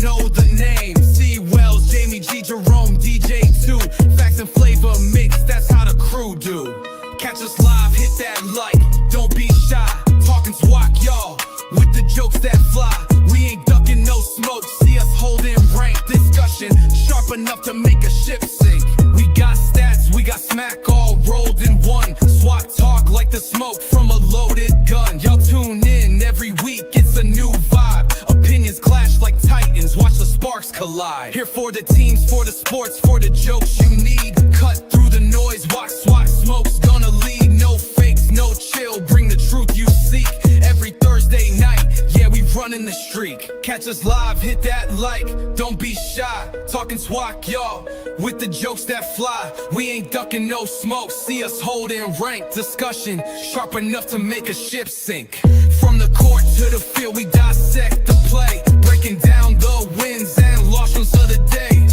know the name. C. Wells, Jamie G. Jerome, DJ 2. Facts and flavor mix, that's how the crew do. Catch us live, hit that like, don't be shy. Talking SWAC, y'all, with the jokes that fly. We ain't ducking no smoke, see us holding rank. Discussion sharp enough to make a ship sink. We got stats, we got smack all rolled in one. SWAC talk like the smoke from a loaded gun. Y'all tune in every week, it's a new vibe. Opinions clash like titans, watch the sparks collide. Here for the teams, for the sports, for the jokes you need. Cut through the noise, watch SWAC Smoke's gonna lead. No fakes, no chill, bring the truth you seek. Every Thursday night, yeah, we running the streak. Catch us live, hit that like, don't be shy. Talking SWAC, y'all, with the jokes that fly. We ain't ducking no smoke, see us holding rank. Discussion sharp enough to make a ship sink. From the court to the field, we dissect the play, breaking down the wins and losses of the day.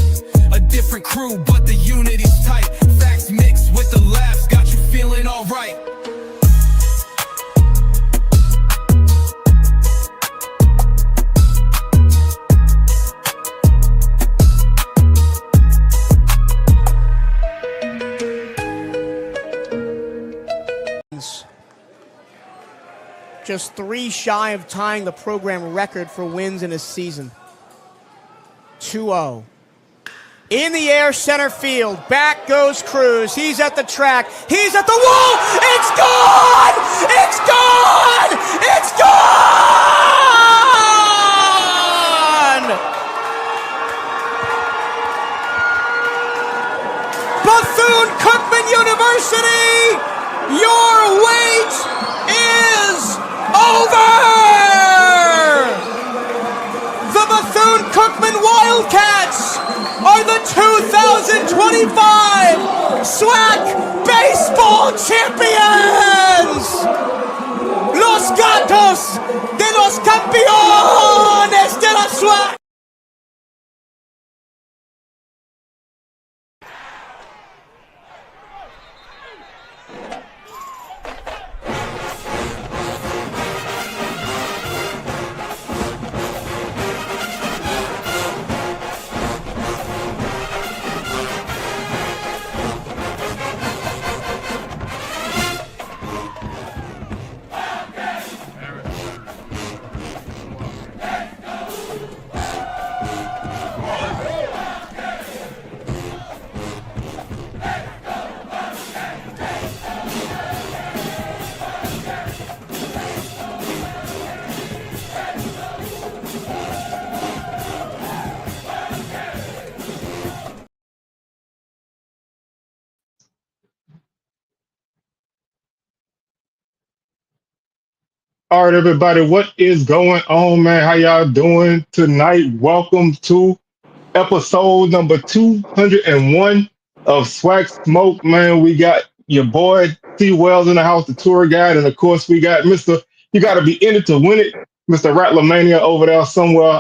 A different crew, but the unity's tight. Facts mixed with the laughs, got you feeling alright. Just 3 shy of tying the program record for wins in a season. 2-0. In the air, center field. Back goes Cruz. He's at the track. He's at the wall. It's gone! It's gone! It's gone! Bethune-Cookman University, your wait is over! The Bethune-Cookman Wildcats are the 2025 SWAC Baseball Champions! Los Gatos de los Campeones de la SWAC! All right, everybody, what is going on, man? How y'all doing tonight? Welcome to episode number 201 of SWAC Smoke, man. We got your boy T. Wells in the house, the tour guide, and of course we got Mr. You got to be in it to win it, Mr. Rattlemania over there somewhere,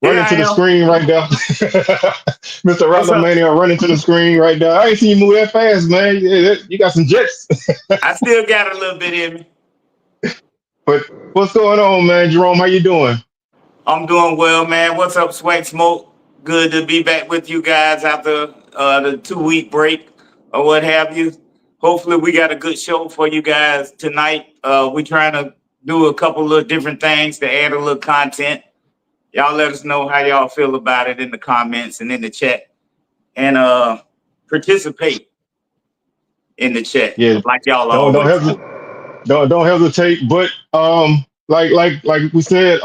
running to the screen right there. Mr. Rattlemania running to the screen right there. I ain't seen you move that fast, man. You got some jets. I still got a little bit in me. But what's going on, man? Jerome, how you doing? I'm doing well, man. What's up, SWAC Smoke? Good to be back with you guys after the 2-week break or what have you. Hopefully we got a good show for you guys tonight. We're trying to do a couple of different things to add a little content. Y'all let us know how y'all feel about it in the comments and in the chat. And participate in the chat. Yeah, like y'all always. Don't hesitate. But like we said,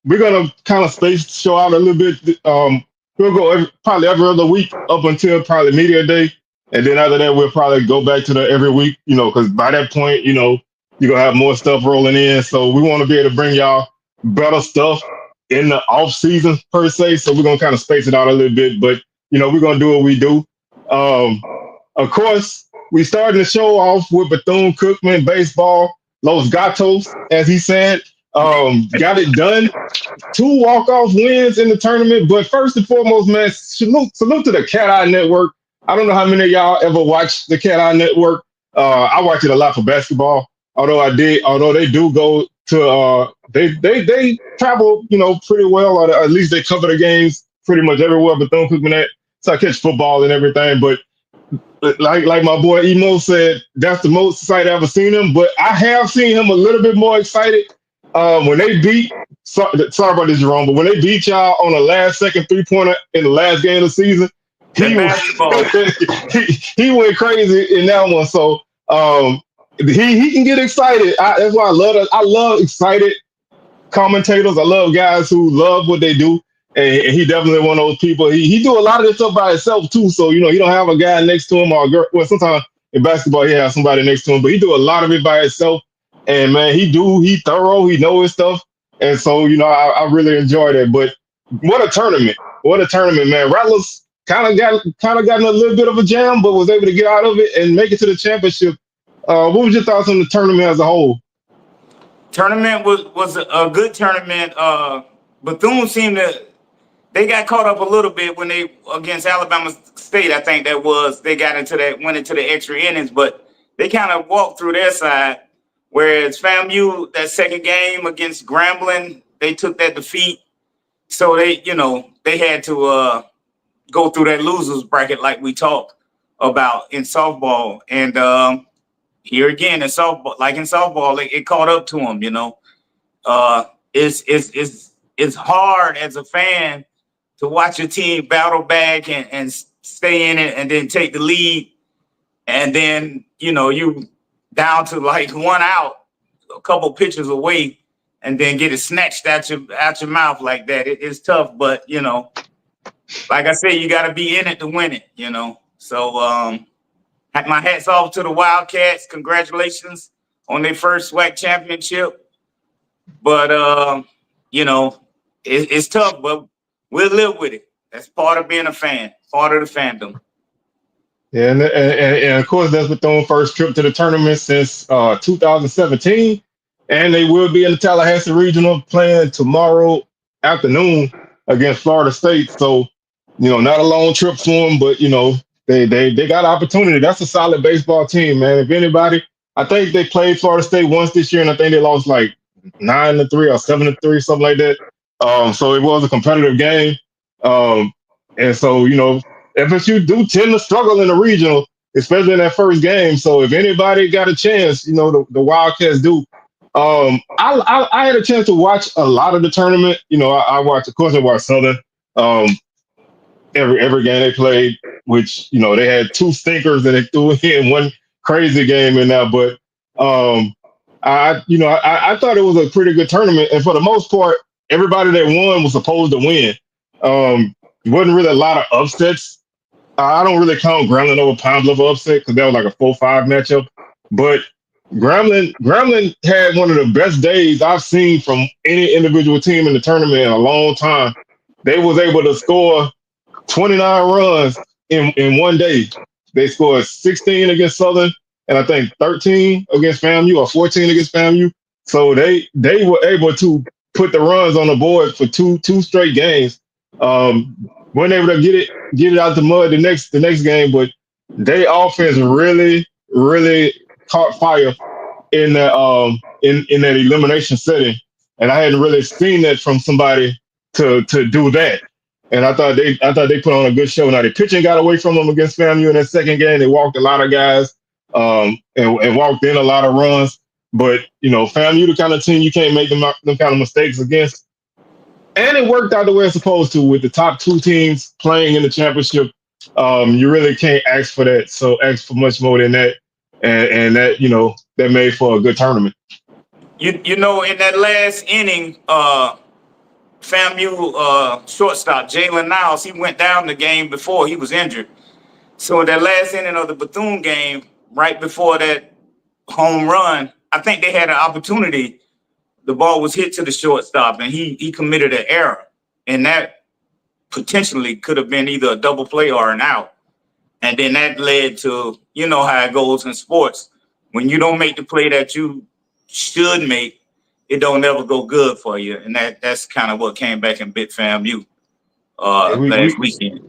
we're gonna kind of space the show out a little bit. We'll go probably every other week up until probably media day, and then after that we'll probably go back to the every week. You know, because by that point, you know, you're gonna have more stuff rolling in. So we want to be able to bring y'all better stuff in the off season per se. So we're gonna kind of space it out a little bit. But you know, we're gonna do what we do. Of course. We started the show off with Bethune-Cookman baseball, Los Gatos, as he said. Got it done. 2 walk-off wins in the tournament. But first and foremost, man, salute to the Cat Eye Network. I don't know how many of y'all ever watched the Cat Eye Network. I watch it a lot for basketball. Although they do go they travel, pretty well, or at least they cover the games pretty much everywhere Bethune-Cookman at. So I catch football and everything, but like my boy Emo said, that's the most excited I've ever seen him. But I have seen him a little bit more excited when they beat. Sorry about this, Jerome, but when they beat y'all on a last-second three-pointer in the last game of the season, That basketball. he went crazy in that one. So he can get excited. That's why I love excited commentators. I love guys who love what they do. And he definitely one of those people. He do a lot of this stuff by himself too. So he don't have a guy next to him or a girl. Well, sometimes in basketball he has somebody next to him, but he do a lot of it by himself. And man, he thorough. He know his stuff. And so I really enjoyed it. But what a tournament! What a tournament, man! Rattlers kind of got in a little bit of a jam, but was able to get out of it and make it to the championship. What was your thoughts on the tournament as a whole? Tournament was a good tournament. Bethune seemed to. They got caught up a little bit when they against Alabama State. I think they went into the extra innings, but they kind of walked through their side. Whereas FAMU, that second game against Grambling, they took that defeat. So they had to go through that losers bracket like we talked about in softball. And here again in softball, it caught up to them. It's hard as a fan to watch your team battle back and stay in it and then take the lead. And then, you down to like one out, a couple pitches away, and then get it snatched out your mouth like that. It's tough, but, like I said, you got to be in it to win it, So my hat's off to the Wildcats. Congratulations on their first SWAC championship. But, it's tough, but we'll live with it. That's part of being a fan, part of the fandom. Yeah, and of course, that's Bethune's first trip to the tournament since 2017. And they will be in the Tallahassee Regional playing tomorrow afternoon against Florida State. So, not a long trip for them, but, they got opportunity. That's a solid baseball team, man. If anybody, I think they played Florida State once this year, and I think they lost like 9-3 or 7-3, something like that. So it was a competitive game. And so, FSU do tend to struggle in the regional, especially in that first game. So if anybody got a chance, the Wildcats do. I had a chance to watch a lot of the tournament. I watched Southern. Every game they played, which they had two stinkers and they threw in one crazy game in there. But I thought it was a pretty good tournament, and for the most part, everybody that won was supposed to win. Wasn't really a lot of upsets. I don't really count Grambling over Pine Bluff upset because that was like a 4-5 matchup. But Grambling had one of the best days I've seen from any individual team in the tournament in a long time. They was able to score 29 runs in one day. They scored 16 against Southern, and I think 13 against FAMU or 14 against FAMU. So they were able to put the runs on the board for two straight games. Weren't able to get it out the mud the next game, but their offense really, really caught fire in that in that elimination setting. And I hadn't really seen that from somebody to do that. And I thought they put on a good show. Now the pitching got away from them against FAMU in that second game. They walked a lot of guys and walked in a lot of runs. But FAMU the kind of team you can't make them kind of mistakes against. And it worked out the way it's supposed to with the top two teams playing in the championship. You really can't ask for that. So ask for much more than that. And that, that made for a good tournament. In that last inning, FAMU shortstop, Jalen Niles, he went down the game before he was injured. So in that last inning of the Bethune game, right before that home run, I think they had an opportunity. The ball was hit to the shortstop, and he committed an error. And that potentially could have been either a double play or an out. And then that led to, how it goes in sports. When you don't make the play that you should make, it don't ever go good for you. And that's kind of what came back and bit FAMU last weekend.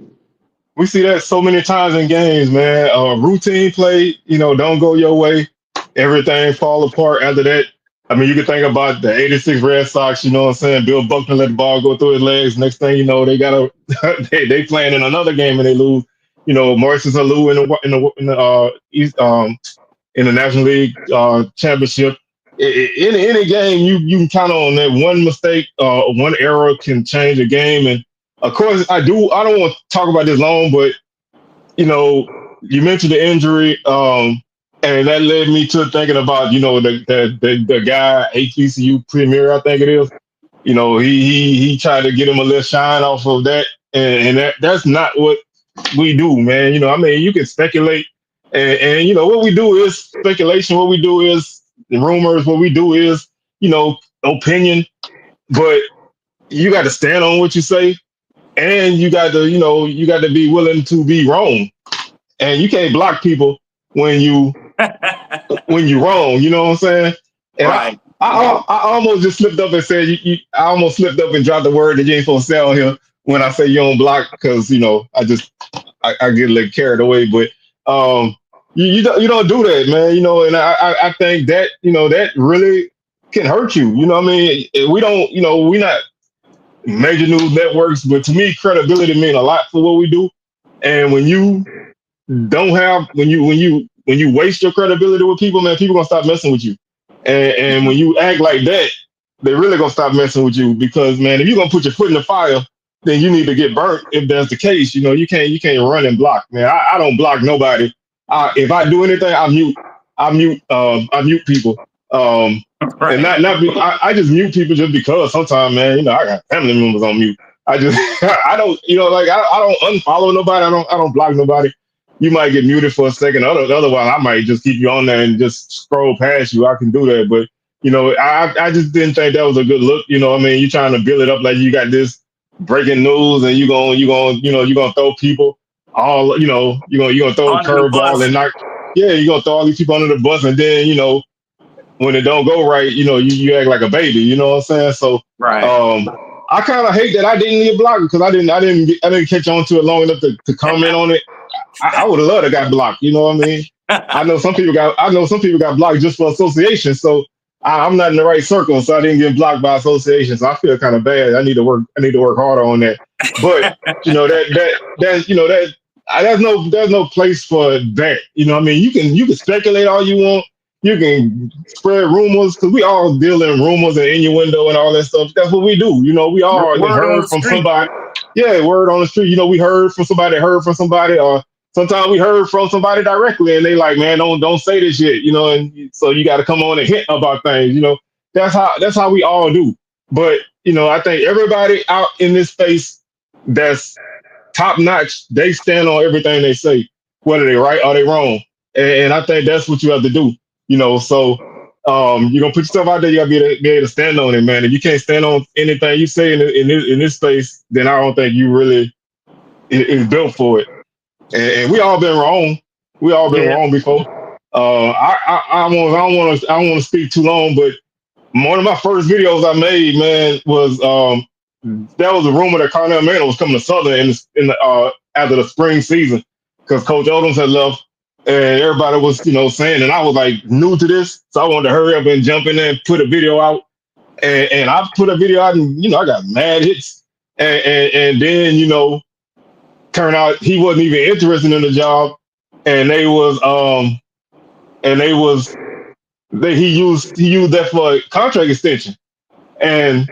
We see that so many times in games, man. Routine play, don't go your way. Everything fall apart after that. I mean, you can think about the '86 Red Sox. You know what I'm saying? Bill Buckner let the ball go through his legs. Next thing you know, they got a they playing in another game and they lose. You know, Maurice Alou in the National League championship. In any game, you can count on that one mistake, one error can change a game. And of course, I don't want to talk about this long, but you know, you mentioned the injury, and that led me to thinking about the guy HBCU Premier, I think it is. You know, he tried to get him a little shine off of that, and that's not what we do, man. You know, I mean, you can speculate, and you know what we do is speculation. What we do is rumors. What we do is opinion. But you got to stand on what you say, and you got to be willing to be wrong, and you can't block people when you wrong. You know what I'm saying? And Right. I almost just slipped up and said I almost slipped up and dropped the word that you ain't supposed to say on here when I say you don't block because I get a little carried away. But you don't do that, man. You know, and I think that that really can hurt you. You know what I mean? We don't. You know, we not major news networks, but to me, credibility mean a lot for what we do. And when you don't have when you waste your credibility with people, man, people gonna stop messing with you. And when you act like that, they really gonna stop messing with you because, man, if you're gonna put your foot in the fire, then you need to get burnt. If that's the case, you know, you can't run and block, man. I don't block nobody. If I do anything, I mute people. Right. And I just mute people just because sometimes, man, you know, I got family members on mute. I just I don't, like I don't unfollow nobody. I don't block nobody. You might get muted for a second. Otherwise, I might just keep you on there and just scroll past you. I can do that, but I just didn't think that was a good look. You know, I mean, you're trying to build it up like you got this breaking news, and you're gonna throw people all, you're gonna throw a Under the bus. curveball and knock. Yeah, you're gonna throw all these people under the bus, and then when it don't go right, you act like a baby. You know what I'm saying? So Right. I kind of hate that I didn't get blocked because I didn't catch on to it long enough to comment on it. I would have loved to got blocked. You know what I mean? I know some people got blocked just for association. So I'm not in the right circle, so I didn't get blocked by association. So I feel kind of bad. I need to work harder on that. But there's no place for that. You know what I mean? You can speculate all you want. You can spread rumors because we all deal in rumors and innuendo and all that stuff. That's what we do. You know, we all heard from somebody. Yeah, word on the street. You know, we heard from somebody, or sometimes we heard from somebody directly, and they like, man, don't say this shit. You know, and so you got to come on and hint about things. You know, that's how we all do. But I think everybody out in this space that's top notch, they stand on everything they say, whether they right or they wrong. And I think that's what you have to do. So you're gonna put yourself out there. You gotta be able to stand on it, man. If you can't stand on anything you say in this space, then I don't think you really is built for it. And we all been wrong. We all been wrong before. I don't want to speak too long, but one of my first videos I made, man, was that was a rumor that Cornell Manor was coming to Southern after the spring season because Coach Odoms had left. And everybody was, saying, and I was like new to this, so I wanted to hurry up and jump in there and put a video out. And I put a video out, and I got mad hits. And then turned out he wasn't even interested in the job, and he used that for a contract extension. And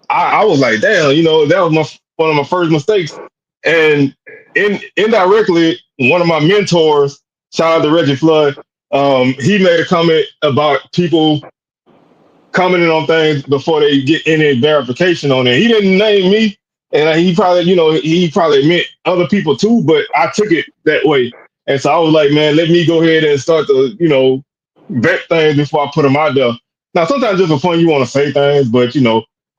I was like, damn, that was one of my first mistakes. And indirectly, one of my mentors, shout out to Reggie Flood, he made a comment about people commenting on things before they get any verification on it. He didn't name me, and he probably meant other people too, but I took it that way. And so I was like, man, let me go ahead and start to, vet things before I put them out there. Now, sometimes just for fun, you want to say things, but,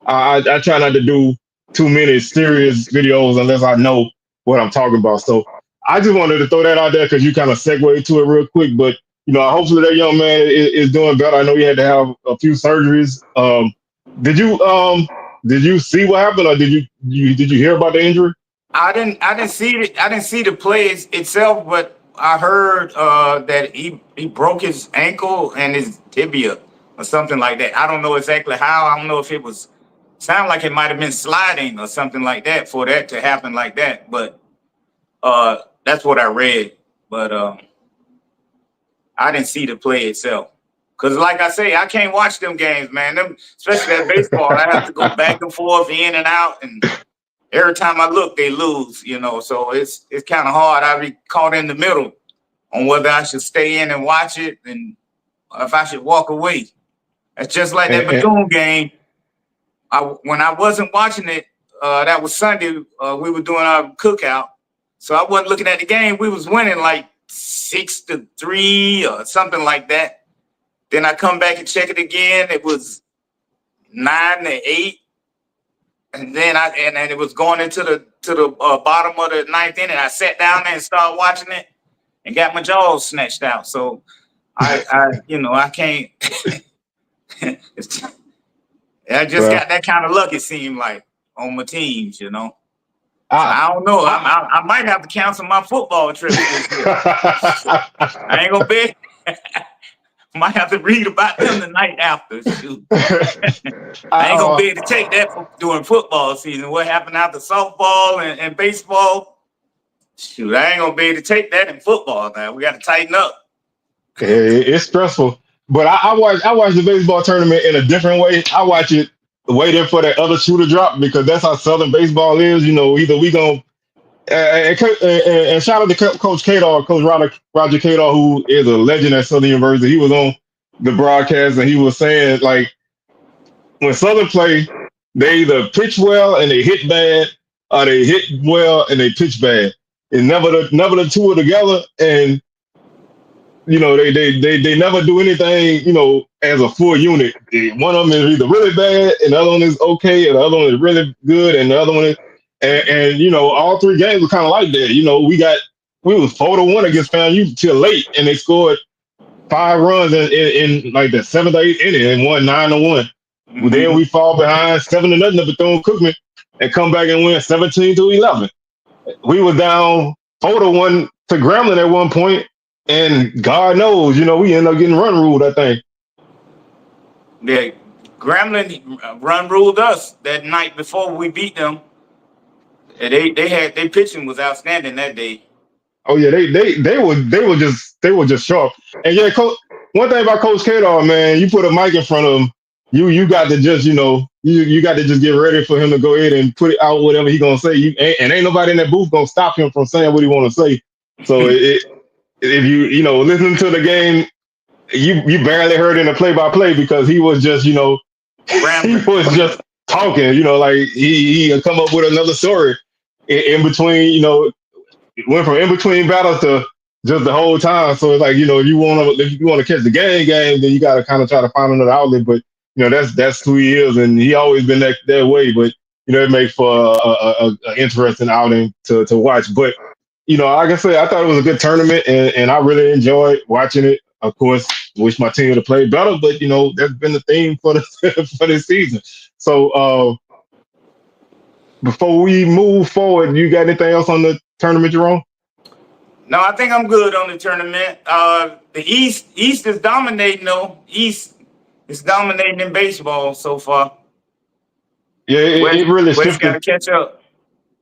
I try not to do too many serious videos unless I know what I'm talking about. So I just wanted to throw that out there because you kind of segued to it real quick. But hopefully that young man is doing better. I know he had to have a few surgeries. Did you see what happened, or did you hear about the injury? I didn't see it. I didn't see the play itself, but I heard that he broke his ankle and his tibia. or something like that. I don't know exactly how. I don't know if it was sound like it might have been sliding or something like that for that to happen like that. But that's what I read. But I didn't see the play itself. Because like I say, I can't watch them games, man. Them, especially that baseball. I have to go back and forth, in and out. And every time I look, they lose, you know. So it's kind of hard. I be caught in the middle on whether I should stay in and watch it and if I should walk away. It's just like that Bethune game. When I wasn't watching it, that was Sunday, we were doing our cookout. So I wasn't looking at the game. We was winning like 6-3 or something like that. Then I come back and check it again. It was 9-8. And then and it was going into the bottom of the ninth inning. I sat down there and started watching it and got my jaws snatched out. So I can't. I just got that kind of luck, it seemed like, on my teams, you know. I don't know. I might have to cancel my football trip this year. I ain't gonna be. Might have to read about them the night after. Shoot. I ain't gonna be able to take that during football season. What happened after softball and baseball? Shoot, I ain't gonna be able to take that in football now. We got to tighten up. It's stressful. But I watch the baseball tournament in a different way. I watch it waiting for that other shoe to drop because that's how Southern baseball is. You know, either we gonna and shout out to Coach Kadar, Coach Roger Kadar, who is a legend at Southern University. He was on the broadcast and he was saying, like, when Southern play, they either pitch well and they hit bad, or they hit well and they pitch bad. It's never the two are together, and you know they never do anything, you know, as a full unit. One of them is either really bad and the other one is okay, and the other one is really good, and the other one is and you know, all three games were kind of like that. You know, we was 4-1 against FAMU till late, and they scored 5 runs in like the 7th or 8th inning and won 9-1. Mm-hmm. Then we fall behind 7-0 to Bethune-Cookman and come back and win 17-11. We were down 4-1 to Grambling at one point, and God knows, you know, we ended up getting run ruled, I think. Yeah, Grambling run ruled us that night before we beat them. They pitching was outstanding that day. Oh yeah, they were just sharp. And yeah, Coach, one thing about Coach Kadar, man, you put a mic in front of him, you got to just, you know, you got to just get ready for him to go ahead and put it out whatever he gonna say. And ain't nobody in that booth gonna stop him from saying what he want to say. So if you know listening to the game, you barely heard in the play-by-play because he was just, you know, he was just talking, you know, like he come up with another story in between, you know, it went from in between battles to just the whole time. So it's like, you know, if you want to catch the game, then you got to kind of try to find another outlet. But you know, that's who he is, and he always been that way. But you know, it makes for a interesting outing to watch. But you know, like I said, I thought it was a good tournament, and I really enjoyed watching it. Of course, wish my team would have played better, but you know, that's been the theme for this season. So before we move forward, you got anything else on the tournament, Jerome? No, I think I'm good on the tournament. The East is dominating though. East is dominating in baseball so far. Yeah, it really shifted. Got to catch up.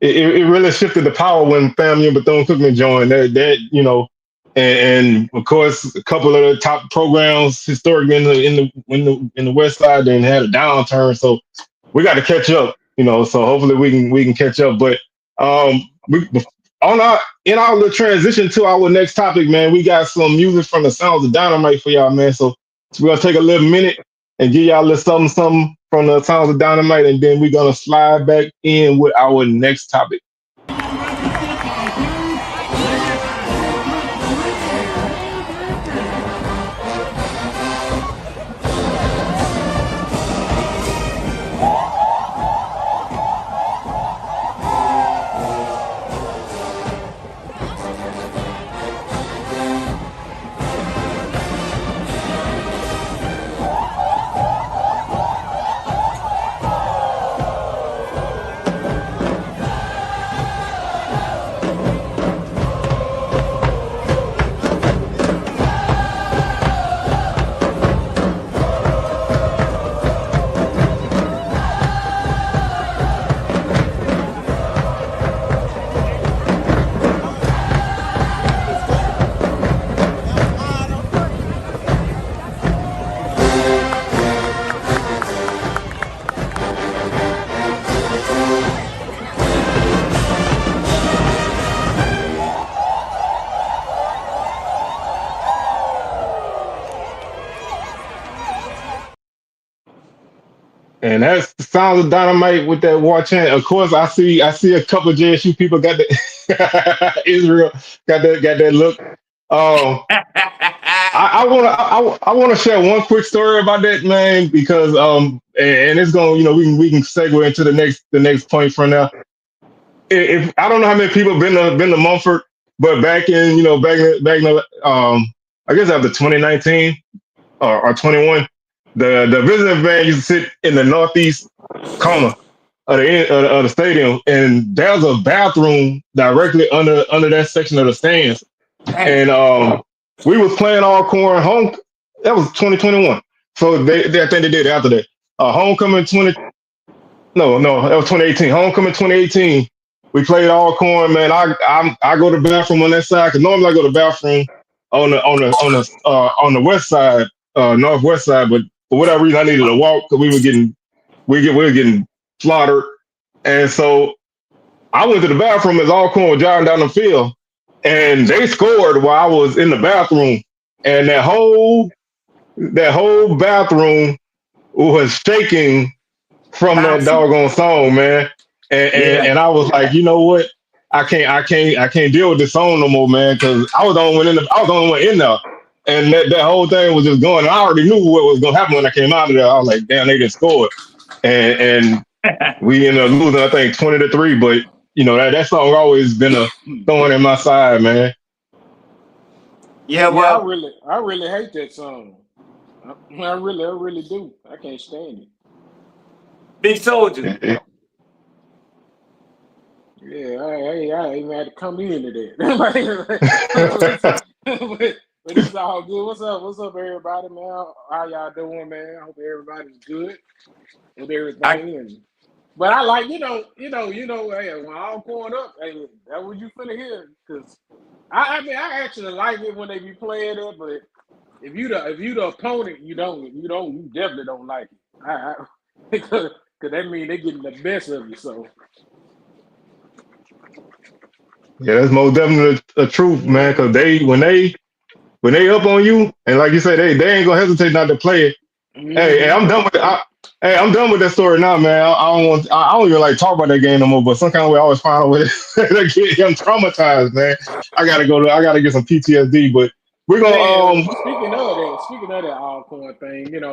It really shifted the power when FAMU and Bethune-Cookman joined. That you know, and of course, a couple of the top programs historically in the West Side then had a downturn. So we got to catch up. You know, so hopefully we can catch up. But in our little transition to our next topic, man, we got some music from the Sounds of Dynamite for y'all, man. So we're gonna take a little minute and give y'all a little something from the Sounds of Dynamite, and then we're gonna slide back in with our next topic. And that's the sounds of dynamite with that war chant. Of course, I see a couple of JSU people got that Israel got that look. Um, I wanna share one quick story about that, man, because and it's gonna, we can segue into the next point from now. If I don't know how many people been to Mumford, but back in, back in I guess after 2019 or 21, the visiting van used to sit in the northeast corner of the stadium, and there's a bathroom directly under that section of the stands. Dang. And we was playing all corn home. That was 2021. So I think they did it after that. Homecoming 20. No, that was 2018. Homecoming 2018. We played all corn, man. I go to the bathroom on that side because normally I go to the bathroom on the west side, northwest side, but for whatever reason I needed to walk because we were getting slaughtered, and so I went to the bathroom as all corn was driving down the field, and they scored while I was in the bathroom, and that whole bathroom was shaking from that Bouncy. doggone song, man. And, and Yeah. and I was like, you know what? I can't deal with this song no more, man, because I was the only one in there. And that whole thing was just going. And I already knew what was gonna happen when I came out of there. I was like, damn, they just scored. And we ended up losing, I think, 20-3. But that song always been a thorn in my side, man. Yeah, Yeah, well, I really hate that song. I really do. I can't stand it. Big Soldier. Yeah, I even had to come into that. but it's all good. What's up, everybody, man? How y'all doing, man? I hope everybody's good with everything. But I like, hey, when I'm growing up, hey, that what you finna hear. Because I actually like it when they be playing it, but if you the opponent, you definitely don't like it. Because that means they getting the best of you. So Yeah, that's most definitely the truth, man. Because when they up on you, and like you say, they ain't gonna hesitate not to play it. Hey, I'm done with it. I'm done with that story now, man. I don't even like talk about that game no more. But some kind of way, I always find a way to get. I'm traumatized, man. I gotta get some PTSD. But we're gonna man, speaking of that Alcorn thing, when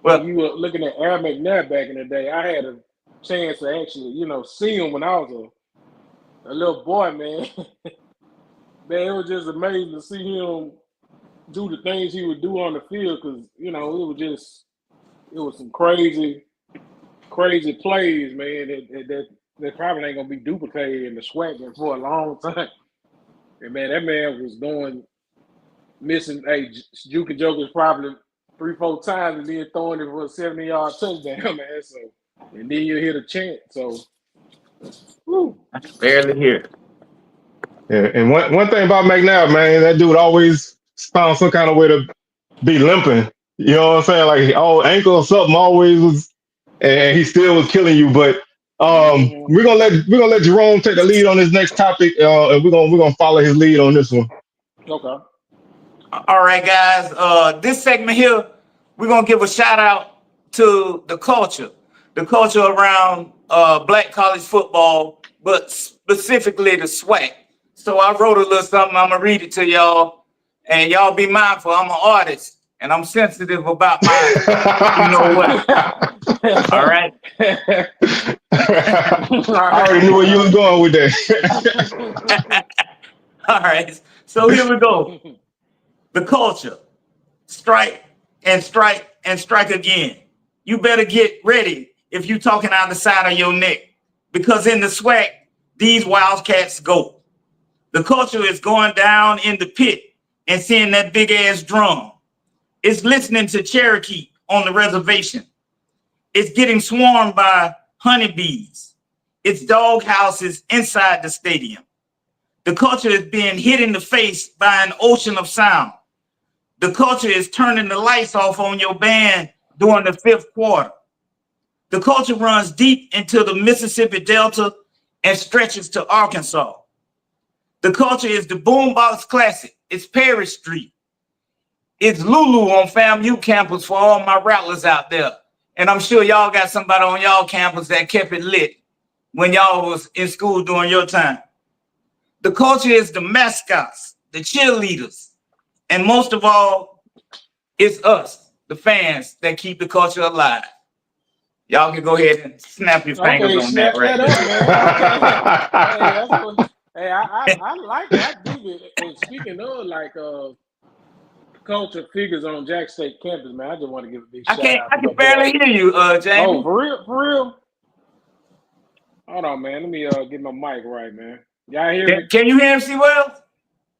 Well, you were looking at Aaron McNabb back in the day, I had a chance to actually, see him when I was a little boy, man. Man, it was just amazing to see him do the things he would do on the field because, it was some crazy plays, man, that probably ain't going to be duplicated in the SWAC for a long time. And, man, that man was missing, Juke and Jokers probably 3-4 times and then throwing it for a 70-yard touchdown, man. So, and then you hear the chant. So, woo. I can barely hear it. Yeah, and one thing about McNabb, man, that dude always found some kind of way to be limping. You know what I'm saying? Like, ankle or something always was, and he still was killing you. But we're gonna let Jerome take the lead on this next topic, and we're gonna follow his lead on this one. Okay. All right, guys. This segment here, we're gonna give a shout out to the culture around black college football, but specifically the SWAC. So I wrote a little something. I'm gonna read it to y'all, and y'all be mindful. I'm an artist, and I'm sensitive about my, you know what. All right. I already knew where you was going with that. All right. So here we go. The culture. Strike and strike and strike again. You better get ready if you talking out the side of your neck, because in the SWAC, these Wildcats go. The culture is going down in the pit and seeing that big ass drum. It's listening to Cherokee on the reservation. It's getting swarmed by honeybees. It's dog houses inside the stadium. The culture is being hit in the face by an ocean of sound. The culture is turning the lights off on your band during the fifth quarter. The culture runs deep into the Mississippi Delta and stretches to Arkansas. The culture is the Boombox Classic. It's Perry Street. It's Lulu on FAMU campus for all my rattlers out there. and I'm sure y'all got somebody on y'all campus that kept it lit when y'all was in school during your time. The culture is the mascots, the cheerleaders, and most of all, it's us, the fans, that keep the culture alive. Y'all can go ahead and snap your fingers Okay, on that snap right that up, there. man. Okay. Hey, that's what. Hey, I like it. I dig it. And speaking of like culture figures on Jack State campus, man, I just want to give a big shout out I to my can barely boy. hear you, Oh, Jamie. for real? For real? Hold on, man. Let me get my mic right, man. Y'all hear me? Can you hear him, C. Wells?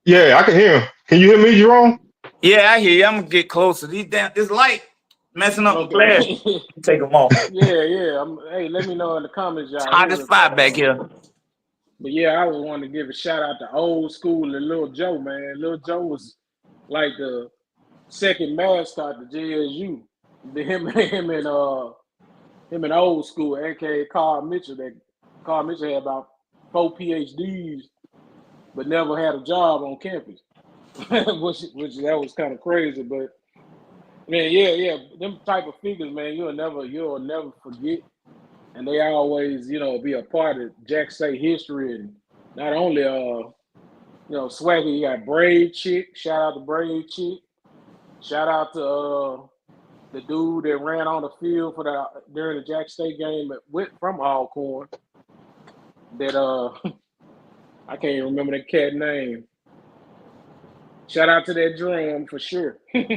Yeah, I can hear him. Can you hear me, Jerome? Yeah, I hear you. I'm gonna get closer. This light messing up the glass. Okay. Take them off. Yeah. Hey, let me know in the comments It's y'all hot hear as me. fire back here. But yeah, I was wanting to give a shout out to old school and Lil Joe, man. Lil Joe was like the second mascot to JSU. Him and old school, aka Carl Mitchell. That Carl Mitchell had about 4 PhDs, but never had a job on campus, which that was kind of crazy. But man, yeah, them type of figures, man, you'll never forget, and they always, be a part of Jack State history. And not only Swaggy, you got Brave Chick. Shout out to Brave Chick. Shout out to the dude that ran on the field during the Jack State game from Alcorn. That I can't even remember that cat name. Shout out to that drum for sure. Shout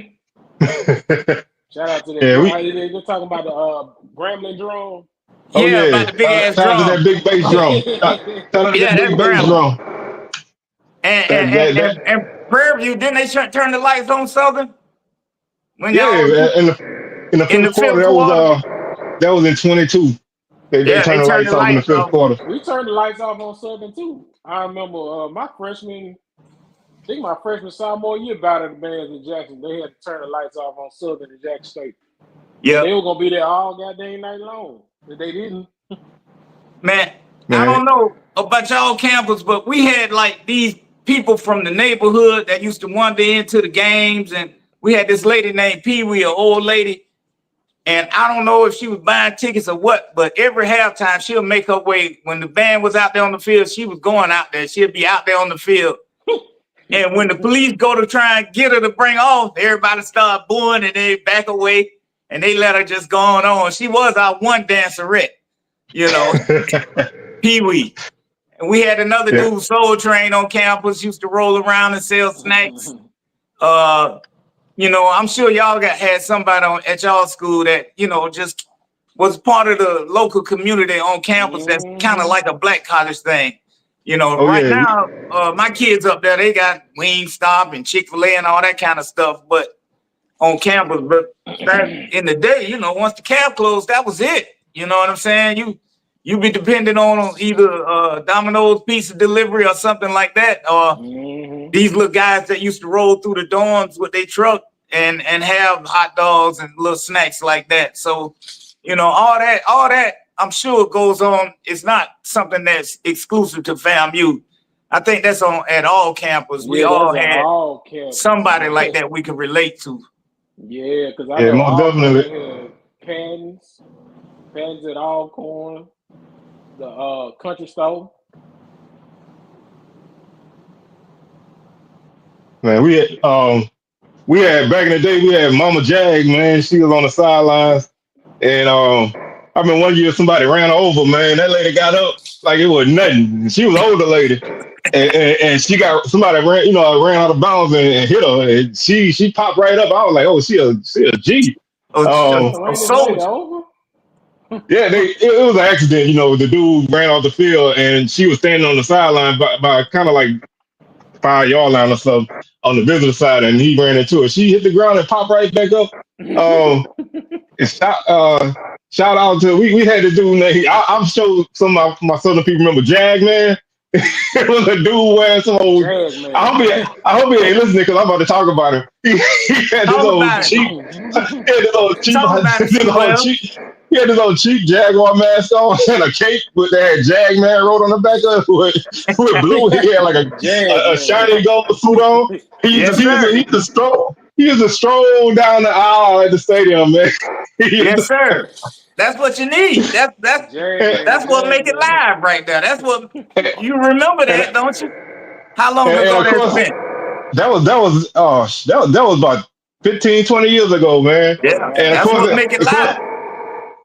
out to that drum. They're talking about the Grambling drum. Oh Yeah, yeah. about the big ass Shout out to drum. that big bass drum. Shout out to Yeah, that that's big bass Grambling. drum. And Prairie View, didn't they turn the lights on Southern? When Yeah, y'all in the in the fifth quarter, fifth quarter? that was in 22. They Yeah, they turned the turned lights the off in the lights fifth off. quarter. We turned the lights off on Southern too. I remember my freshman sophomore year battle the bands in Jackson. They had to turn the lights off on Southern and Jackson State. Yeah, they were gonna be there all goddamn night long, but they didn't. Man, I don't know about y'all campus, but we had like these people from the neighborhood that used to wander into the games, and we had this lady named Pee Wee, an old lady, and I don't know if she was buying tickets or what, but every halftime she'll make her way. When the band was out there on the field, she was going out there. She'll be out there on the field. And when the police go to try and get her to bring off, everybody start booing and they back away and they let her just go on. She was our one dancerette, Pee Wee. And we had another dude, Soul Train, on campus, used to roll around and sell snacks. I'm sure y'all had somebody at y'all school that, just was part of the local community on campus. That's kind of like a black college thing. Now, my kids up there, they got Wingstop and Chick-fil-A and all that kind of stuff, but on campus. But in the day, once the camp closed, that was it. You know what I'm saying? You be dependent on either Domino's pizza delivery or something like that, or these little guys that used to roll through the dorms with their truck and have hot dogs and little snacks like that. So, all that I'm sure goes on. It's not something that's exclusive to FAMU. I think that's at all campuses. Yeah, we all had somebody like that we can relate to. Yeah, because I know most definitely. had Pens at Alcorn, the country store. Man, we had back in the day, we had Mama Jag, man. She was on the sidelines. And I mean, one year somebody ran her over, man. That lady got up like it was nothing. She was an older lady. And somebody ran out of bounds and hit her. And she popped right up. I was like, oh, she a G. A soldier. Yeah, it was an accident. The dude ran off the field and she was standing on the sideline by kind of like 5-yard line or something on the visitor side, and he ran into her. She hit the ground and popped right back up. And shout out to we had a dude named I'm sure some of my Southern people remember Jag, man. It was a dude wearing some old. I hope he ain't listening because I'm about to talk about him. He had this old cheap Jaguar mask on and a cape with that Jag Man wrote on the back of it with blue. He had like a shiny gold suit on. He used to stroll he used to stroll down the aisle at the stadium, man. Yes, sir. That's what you need. That's what make it live right there. That's what you remember that, don't you? How long and ago of that's course, been? that was about 15, 20 years ago, man. Yeah, And that's what make it live.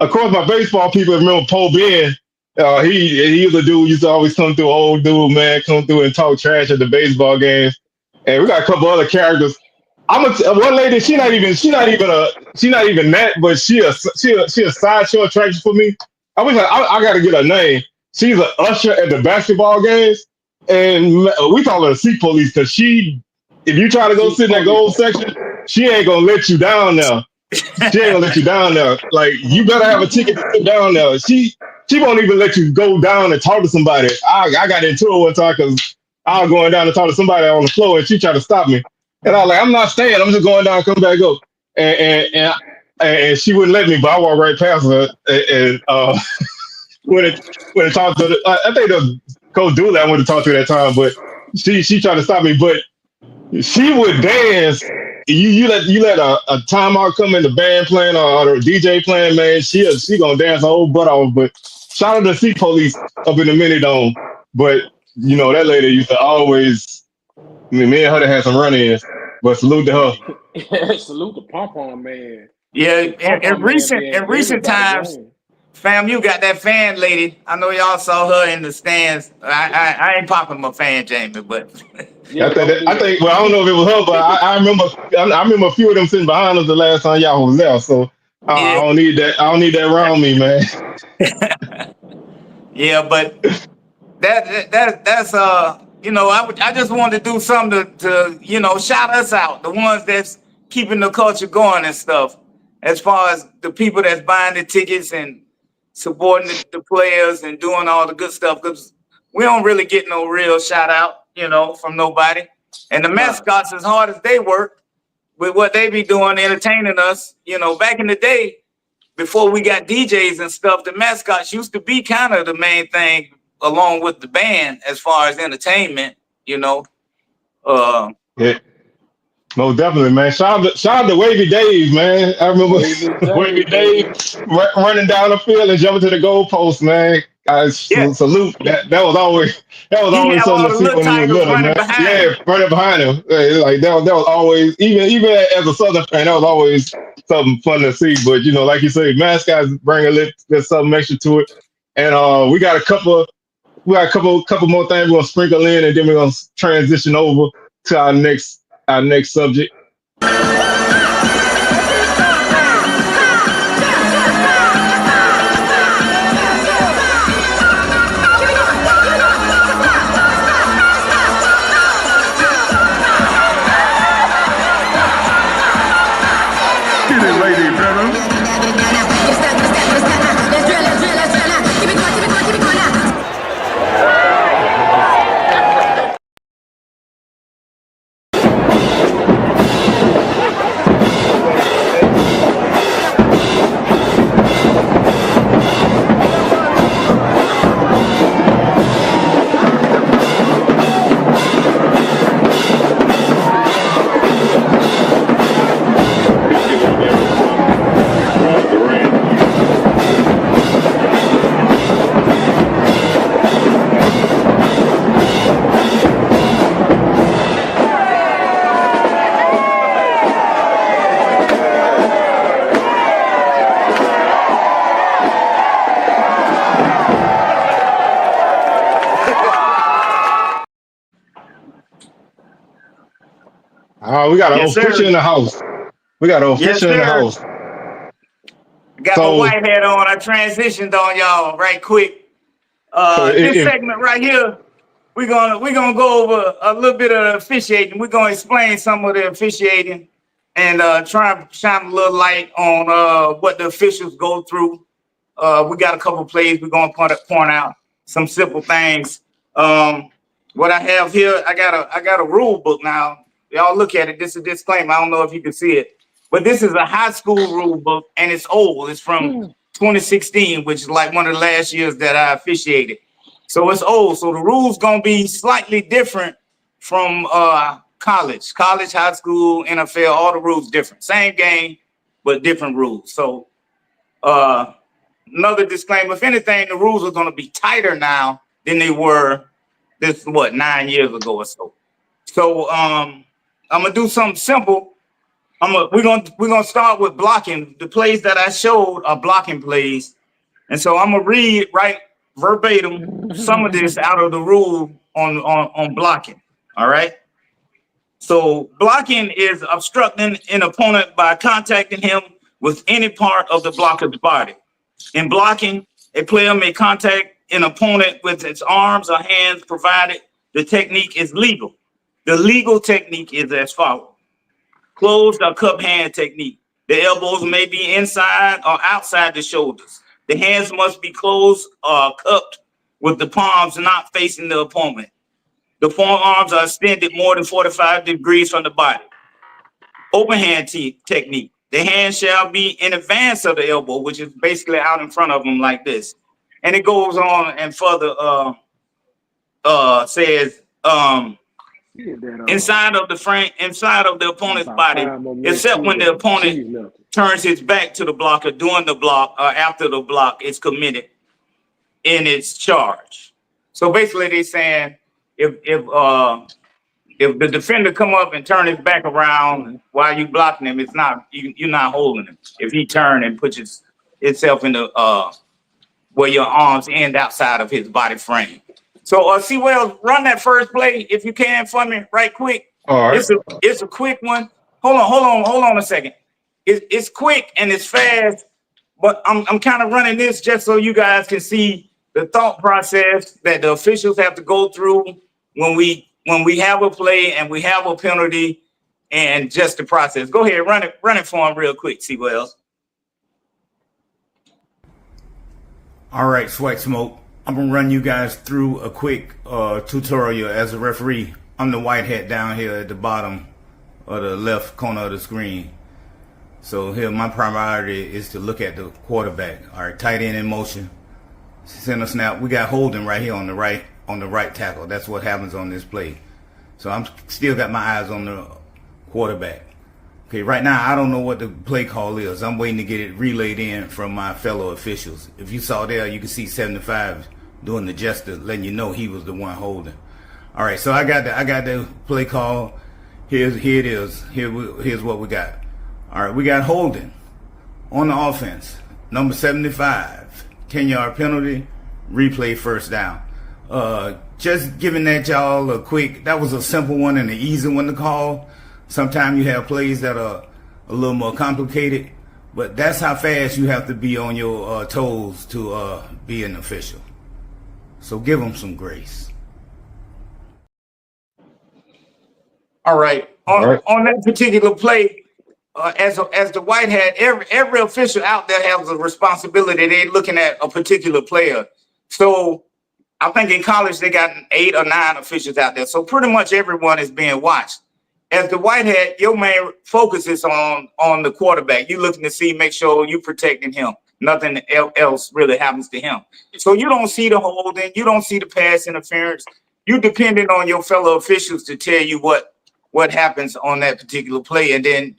of course, my baseball people remember Poe Ben. He was a dude used to always come through, old dude, man, come through and talk trash at the baseball games. And we got a couple other characters. One lady. She's not even that, but she a sideshow attraction for me. I got to get her name. She's an usher at the basketball games, and we call her a seat police because if you try to go sit in that gold section, she ain't gonna let you down now. She ain't gonna let you down there. Like you better have a ticket to sit down there. She won't even let you go down and talk to somebody. I got into it one time because I was going down to talk to somebody on the floor and she tried to stop me. And I was like, I'm not staying. I'm just going down, come back up. And she wouldn't let me, but I walked right past her. And when it talked to I think the Coach Dooley I wanted to talk to at that time, but she tried to stop me. But she would dance. You let a timeout come in, the band playing or the DJ playing, man. She gonna dance her whole butt off. But shout out to Sea Police up in the Mini Dome. But that lady used to always. I mean, me and her had some run-ins. But salute to her. Salute to Pom Pom Man. Yeah, in recent times, fam, you got that fan lady. I know y'all saw her in the stands. I ain't popping my fan, Jamie, but yeah, I think. Well, I don't know if it was her, but I remember. I remember a few of them sitting behind us the last time y'all was there. So I don't need that. I don't need that around me, man. Yeah, but that's I just wanted to do something to shout us out, the ones that's keeping the culture going and stuff. As far as the people that's buying the tickets and supporting the players and doing all the good stuff, because we don't really get no real shout out, from nobody. And the mascots, as hard as they work with what they be doing, entertaining us, back in the day, before we got DJs and stuff, the mascots used to be kind of the main thing along with the band as far as entertainment, Yeah. Most definitely, man. Shout out to Wavy Dave, man. I remember Wavy Dave running down the field and jumping to the goalpost, man. Salute. That was always something to see when he was little, man. Running behind him. Like that was always, even as a Southern fan, that was always something fun to see. But like you say, mascots bring a little something extra to it. And we got a couple more things we're gonna sprinkle in, and then we're gonna transition over to our next subject. We got an official in the house. Got my white hat on. I transitioned on y'all right quick. This segment right here, we're gonna go over a little bit of the officiating. We're gonna explain some of the officiating and try and shine a little light on what the officials go through. We got a couple plays. We're gonna point out some simple things. What I have here, I got a rule book now. Y'all look at it. This is a disclaimer. I don't know if you can see it, but this is a high school rule book, and it's old. It's from 2016, which is like one of the last years that I officiated. So it's old. So the rules gonna be slightly different from college, high school, NFL, all the rules different. Same game, but different rules. So another disclaimer, if anything, the rules are going to be tighter now than they were 9 years ago or so. So I'm gonna do something simple. We're gonna start with blocking. The plays that I showed are blocking plays, and so I'm gonna read right verbatim some of this out of the rule on blocking. All right. So blocking is obstructing an opponent by contacting him with any part of the blocker's body. In blocking, a player may contact an opponent with its arms or hands, provided the technique is legal. The legal technique is as follows. Closed or cup hand technique. The elbows may be inside or outside the shoulders. The hands must be closed or cupped with the palms not facing the opponent. The forearms are extended more than 45 degrees from the body. Open hand technique. The hand shall be in advance of the elbow, which is basically out in front of them like this. And it goes on and further says inside of the frame, inside of the opponent's body, except when the opponent turns his back to the blocker during the block or after the block is committed in its charge. So basically they're saying if the defender come up and turn his back around while you blocking him, it's not you're not holding him. If he turn and puts itself in the where your arms end outside of his body frame. So C Wells, run that first play if you can for me, right quick. All right. It's a quick one. Hold on a second. It's quick and it's fast, but I'm kind of running this just so you guys can see the thought process that the officials have to go through when we have a play and we have a penalty and just the process. Go ahead, run it for him real quick, C Wells. All right, SWAC Smoke. I'm gonna run you guys through a quick tutorial as a referee. I'm the white hat down here at the bottom of the left corner of the screen. So here, my priority is to look at the quarterback. All right, tight end in motion, center snap. We got holding right here on the right tackle. That's what happens on this play. So I'm still got my eyes on the quarterback. Okay, right now I don't know what the play call is. I'm waiting to get it relayed in from my fellow officials. If you saw there, you can see 75 doing the gesture, letting you know he was the one holding. All right, so I got the play call. Here it is. Here's what we got. All right, we got holding on the offense. Number 75, 10-yard penalty, replay first down. Just giving that y'all a quick. That was a simple one and an easy one to call. Sometimes you have plays that are a little more complicated, but that's how fast you have to be on your toes to be an official. So give them some grace. All right. On that particular play, as the white hat, every official out there has a responsibility. They're looking at a particular player. So I think in college they got 8 or 9 officials out there. So pretty much everyone is being watched. As the white hat, your main focus is on the quarterback. You're looking to see, make sure you're protecting him. Nothing else really happens to him. So you don't see the holding, you don't see the pass interference. You're dependent on your fellow officials to tell you what happens on that particular play. And then,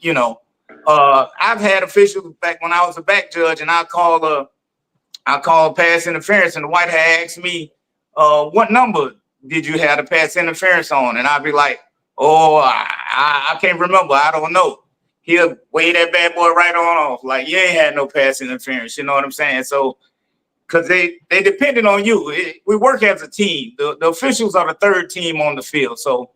I've had officials back when I was a back judge, and I call a pass interference, and the white hat asked me, what number did you have the pass interference on? And I'd be like, oh, I can't remember. I don't know. He'll weigh that bad boy right on off. Like, you ain't had no pass interference. You know what I'm saying? So, because they depended on you. We work as a team. The officials are the third team on the field. So,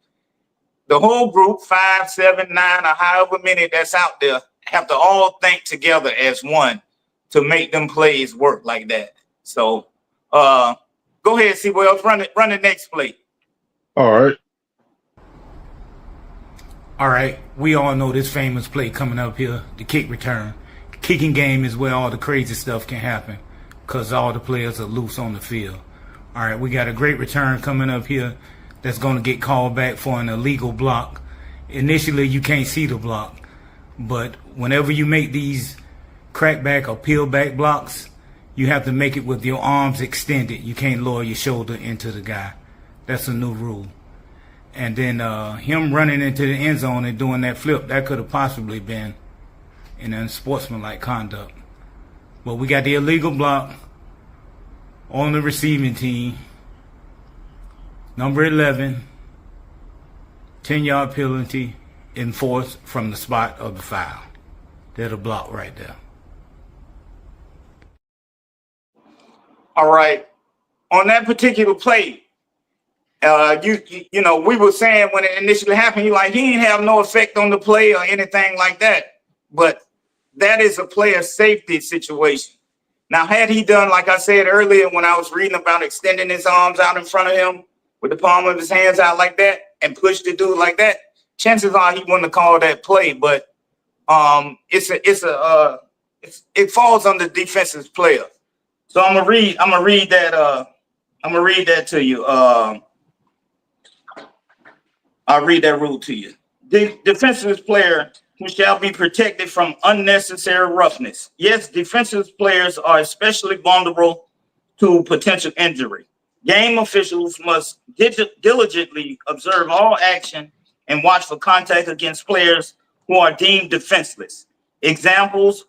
the whole group, 5, 7, 9, or however many that's out there, have to all think together as one to make them plays work like that. So, go ahead, C. Wells. Run the next play. All right. All right, we all know this famous play coming up here, the kick return. Kicking game is where all the crazy stuff can happen because all the players are loose on the field. All right, we got a great return coming up here that's going to get called back for an illegal block. Initially, you can't see the block, but whenever you make these crackback or peel back blocks, you have to make it with your arms extended. You can't lower your shoulder into the guy. That's a new rule. And then him running into the end zone and doing that flip, that could have possibly been an unsportsmanlike conduct. But we got the illegal block on the receiving team. Number 11, 10-yard penalty enforced from the spot of the foul. There's a block right there. All right. On that particular play, you know, we were saying when it initially happened, he didn't have no effect on the play or anything like that. But that is a player safety situation. Now, had he done, like I said earlier, when I was reading about extending his arms out in front of him with the palm of his hands out like that and pushed the dude like that, chances are he wouldn't have called that play. But it falls under defensive player. So I'm gonna read that to you. I'll read that rule to you. The defensive player who shall be protected from unnecessary roughness. Yes, defensive players are especially vulnerable to potential injury. Game officials must diligently observe all action and watch for contact against players who are deemed defenseless. Examples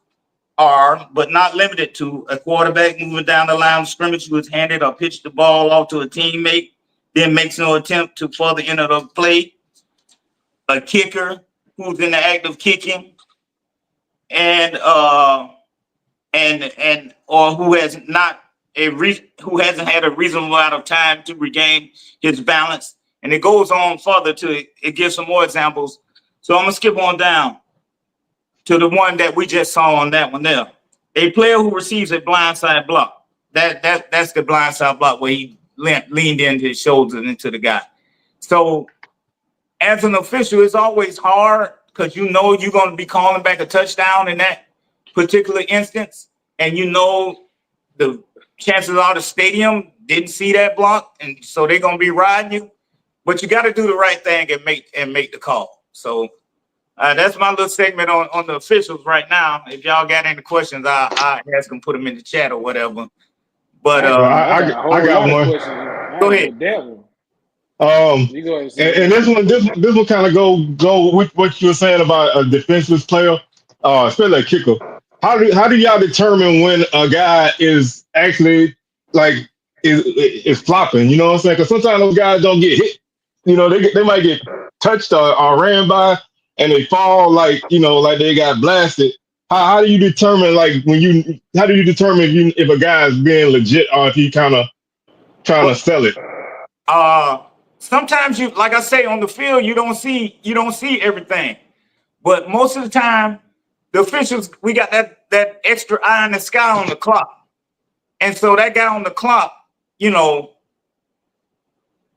are, but not limited to, a quarterback moving down the line of scrimmage who is handed or pitched the ball off to a teammate, then makes no attempt to further enter the play, a kicker who's in the act of kicking, and or who hasn't had a reasonable amount of time to regain his balance. And it goes on further it gives some more examples. So I'm gonna skip on down to the one that we just saw on that one there. A player who receives a blindside block. That's the blindside block where he leaned into his shoulders into the guy. So as an official, it's always hard because you know you're going to be calling back a touchdown in that particular instance. And you know the chances are the stadium didn't see that block, and so they're going to be riding you. But you got to do the right thing and make the call. So that's my little segment on the officials right now. If y'all got any questions, I'll ask them, put them in the chat or whatever. But I got one. Go ahead. And this one kind of go with what you were saying about a defenseless player, especially a kicker. How do y'all determine when a guy is actually is flopping? You know what I'm saying? Because sometimes those guys don't get hit. You know, they might get touched or ran by, and they fall like they got blasted. How do you determine if a guy is being legit or if he kind of trying to sell it? Sometimes you, like I say, on the field, you don't see everything. But most of the time, the officials, we got that extra eye in the sky on the clock. And so that guy on the clock,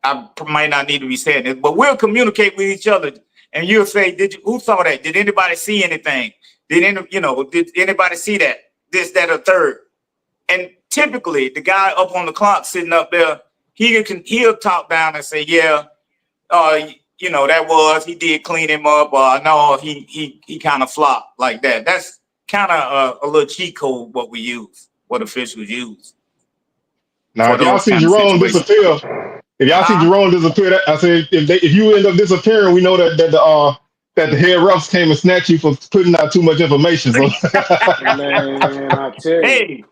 I might not need to be saying this, but we'll communicate with each other. And you'll say, who saw that? Did anybody see anything? Did anybody see that? This, that, or third? And typically, the guy up on the clock sitting up there, he'll talk down and say, yeah, he did clean him up, or no, he kind of flopped like that. That's kind of a little cheat code what officials use. Now, if y'all see Jerome disappear, I said if you end up disappearing, we know that the head refs came and snatched you for putting out too much information. So. Man, I tell you. Hey,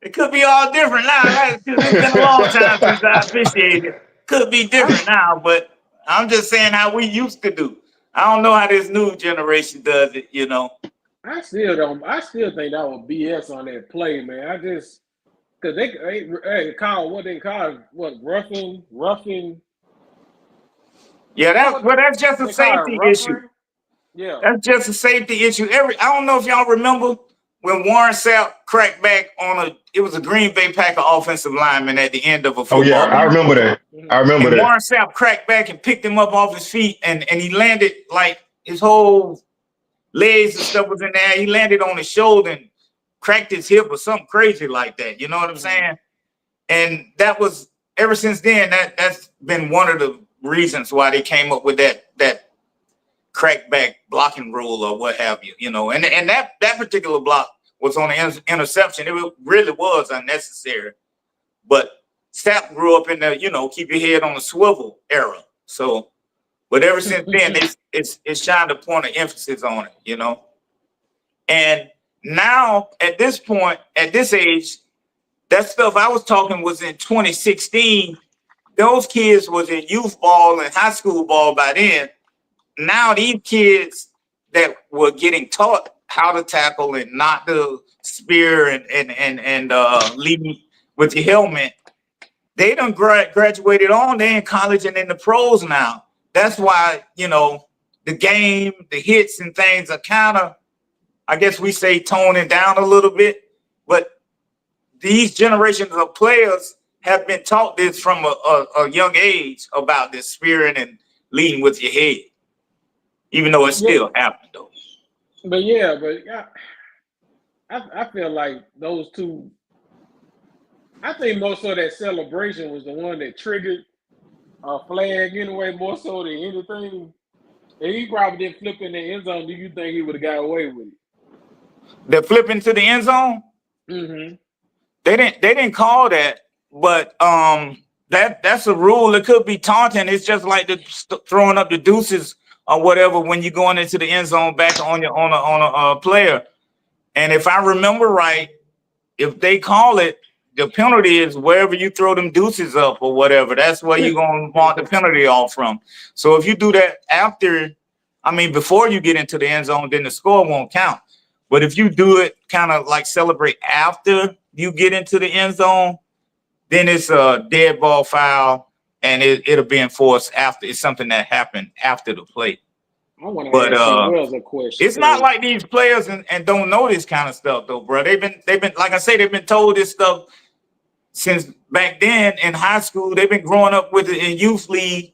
it could be all different now. Right? It's been a long time since I officiated. Could be different now, but I'm just saying how we used to do. I don't know how this new generation does it, I still think that was BS on that play, man. Because they call roughing. Yeah, that's just a safety issue. Yeah, that's just a safety issue. I don't know if y'all remember when Warren Sapp cracked back it was a Green Bay Packer offensive lineman at the end of a football. Oh yeah, I remember that. Warren Sapp cracked back and picked him up off his feet, and he landed like his whole legs and stuff was in there. He landed on his shoulder and cracked his hip or something crazy like that. You know what I'm saying? And that was, ever since then, that's been one of the reasons why they came up with that crackback blocking rule or what have you, and that particular block was on the interception. It really was unnecessary, but Sapp grew up in the, keep your head on the swivel era. So But ever since then, it's shined a point of emphasis on it, you know. And now at this point, at this age, that stuff I was talking was in 2016. Those kids was in youth ball and high school ball by then. Now these kids that were getting taught how to tackle and not to spear and lead with your helmet, they done graduated on. They in college and in the pros now. That's why, you know, the game, the hits and things are kind of, I guess we say, toning down a little bit. But these generations of players have been taught this from a young age about this spearing and leading with your head, even though it's still happening though. But yeah, I feel like those two. I think more so that celebration was the one that triggered a flag anyway, more so than anything. And he probably didn't flip in the end zone. Do you think he would have got away with it? The flipping to the end zone. Mm-hmm. They didn't call that, but that's a rule. It could be taunting. It's just like the throwing up the deuces or whatever when you're going into the end zone back on a player. And if I remember right, if they call it, the penalty is wherever you throw them deuces up or whatever. That's where you're going to want the penalty off from. So if you do that before you get into the end zone, then the score won't count. But if you do it kind of like celebrate after you get into the end zone, then it's a dead ball foul, and it'll be enforced after. It's something that happened after the play. I want to ask you Wells a question. It's not like these players and don't know this kind of stuff though, bro. They've been like I say, they've been told this stuff since back then in high school. They've been growing up with it in youth league,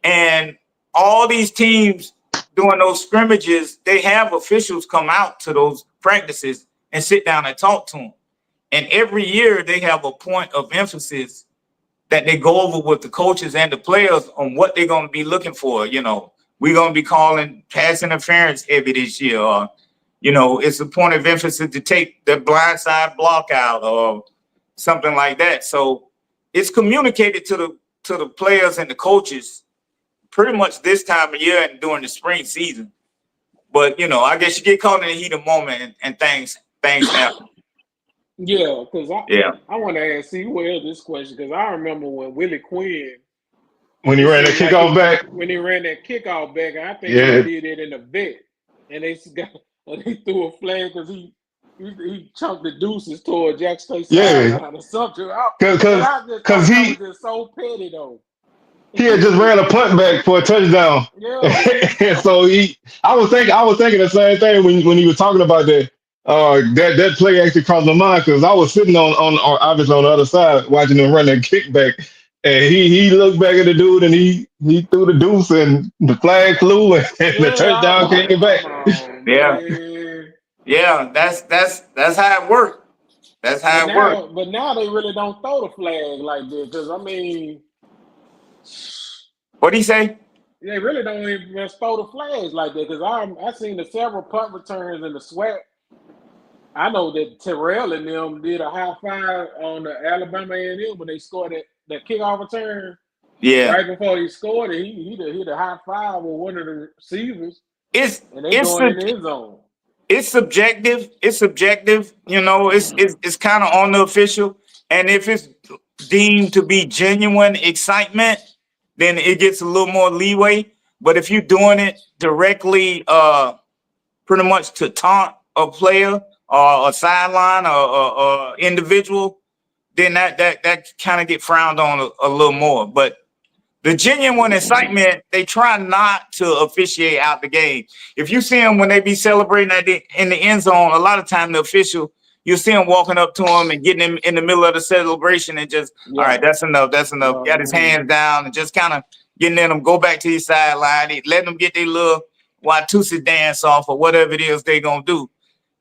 and all these teams doing those scrimmages, they have officials come out to those practices and sit down and talk to them. And every year they have a point of emphasis that they go over with the coaches and the players on what they're going to be looking for. You know, we're going to be calling pass interference heavy this year, or, you know, it's a point of emphasis to take the blind side block out or something like that. So it's communicated to the players and the coaches pretty much this time of year and during the spring season. But, you know, I guess you get caught in the heat of moment and things happen. Yeah, because I want to ask Wells this question, because I remember when Willie Quinn, when he ran that kickoff back. When he ran that kickoff back, I think he did it in the vet, and they threw a flag because he chunked the deuces toward Jack Stacy. Yeah, or something. Because he was just so petty though. He had just ran a punt back for a touchdown. Yeah. And so I was thinking the same thing when he was talking about that. That play actually crossed my mind because I was sitting on obviously on the other side watching him run that kickback, and he looked back at the dude and he threw the deuce and the flag flew and the touchdown came back. Yeah, that's how it worked. That's how it worked. But now they really don't throw the flag like this, because I mean, what'd he say? They really don't even throw the flags like that, because I seen the several punt returns in the SWAC. I know that Terrell and them did a high five on the Alabama A&M when they scored that kickoff return. Yeah. Right before he scored it, he hit a high five with one of the receivers. And they going in the end zone. It's subjective. It's subjective. You know, it's kind of on the official. And if it's deemed to be genuine excitement, then it gets a little more leeway. But if you're doing it directly, pretty much to taunt a player or a sideline or individual, then that kind of get frowned on a little more. But the genuine excitement, they try not to officiate out the game. If you see them when they be celebrating in the end zone, a lot of time the official, you'll see him walking up to him and getting him in the middle of the celebration and just, all right, that's enough. Got his hands down and just kind of getting in them, go back to your sideline, letting them get their little Watusi dance off or whatever it is they going to do.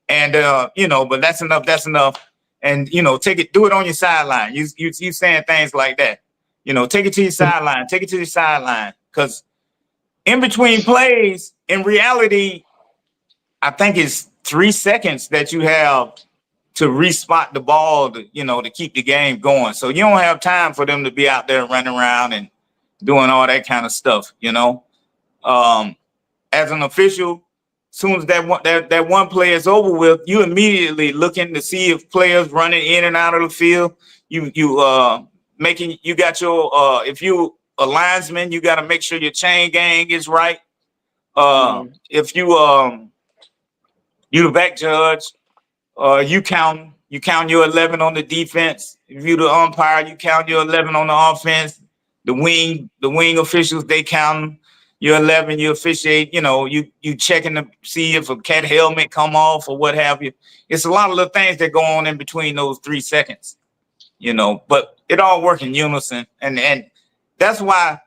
And, you know, but that's enough. And, you know, do it on your sideline. You saying things like that. You know, take it to your sideline. Because in between plays, in reality, I think it's 3 seconds that you have to respot the ball, to keep the game going. So you don't have time for them to be out there running around and doing all that kind of stuff, you know. as an official, soon as that one play is over with, you immediately looking to see if players running in and out of the field. You got your if you a linesman, you got to make sure your chain gang is right. If you the back judge, you count your 11 on the defense. If you the umpire, you count your 11 on the offense. The wing officials, they count your 11. You officiate. You checking to see if a cat helmet come off or what have you. It's a lot of little things that go on in between those 3 seconds. But it all work in unison, and that's why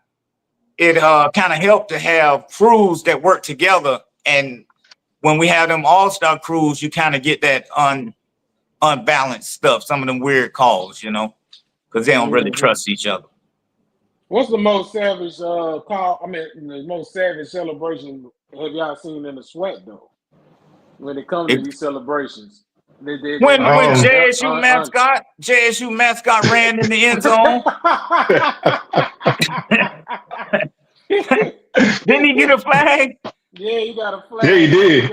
it kind of helped to have crews that work together. And when we have them all-star crews, you kind of get that unbalanced stuff, some of them weird calls, because they don't really trust each other. What's the most savage the most savage celebration have y'all seen in the SWAC though? When it comes to these celebrations, when JSU mascot ran in the end zone. Didn't he get a flag? Yeah, he got a flag. Yeah, he did.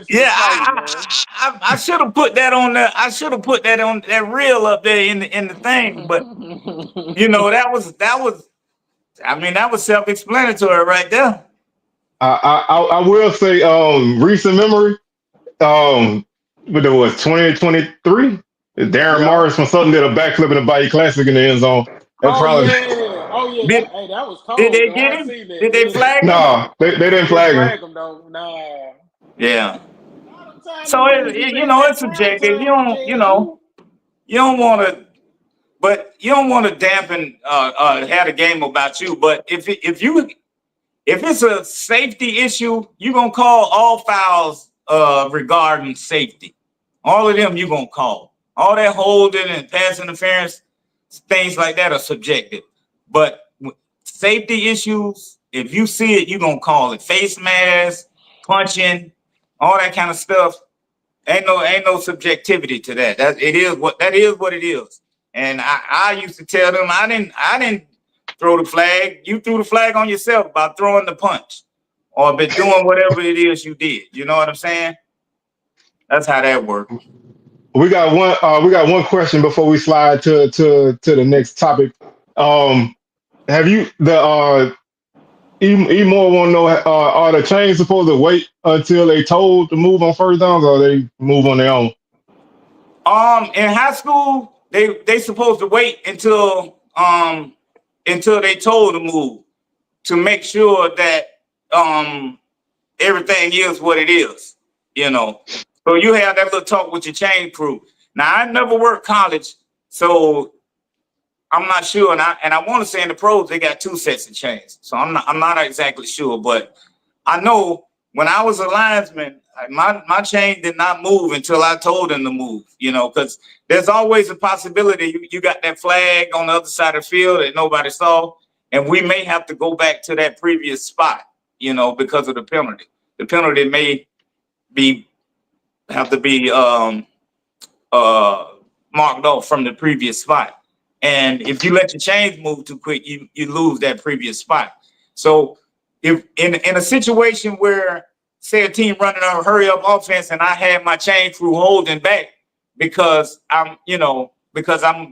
Yeah, I should have put that on there. I should have put that on that reel up there in the thing. But that was self-explanatory right there. I will say, recent memory, but it was 2023. Darren Morris from Sutton did a backflip in the Bayou Classic in the end zone. That was cold. Did they get him? Did they flag him? No, they didn't flag him. Nah. Yeah. So it's subjective. You don't want to dampen have a game about you. But if it's a safety issue, you're gonna call all fouls regarding safety. All of them you're gonna call. All that holding and pass interference, things like that are subjective. But safety issues, if you see it, you're gonna call it. Face mask, punching, all that kind of stuff. Ain't no subjectivity to that. That is what it is. And I used to tell them I didn't throw the flag. You threw the flag on yourself by throwing the punch or by doing whatever it is you did. You know what I'm saying? That's how that worked. We got one question before we slide to the next topic. Have you E more want to know, are the chains supposed to wait until they told to move on first downs, or they move on their own? In high school, they supposed to wait until they told to move to make sure that everything is what it is, So you have that little talk with your chain crew. Now I never worked college, so I'm not sure, and I want to say in the pros they got 2 sets of chains, so I'm not exactly sure, but I know when I was a linesman, my chain did not move until I told them to move, because there's always a possibility you got that flag on the other side of the field that nobody saw, and we may have to go back to that previous spot, because of the penalty. The penalty may have to be marked off from the previous spot. And if you let your chains move too quick, you lose that previous spot. So if in a situation where, say, a team running a hurry up offense and I had my chain crew holding back because I'm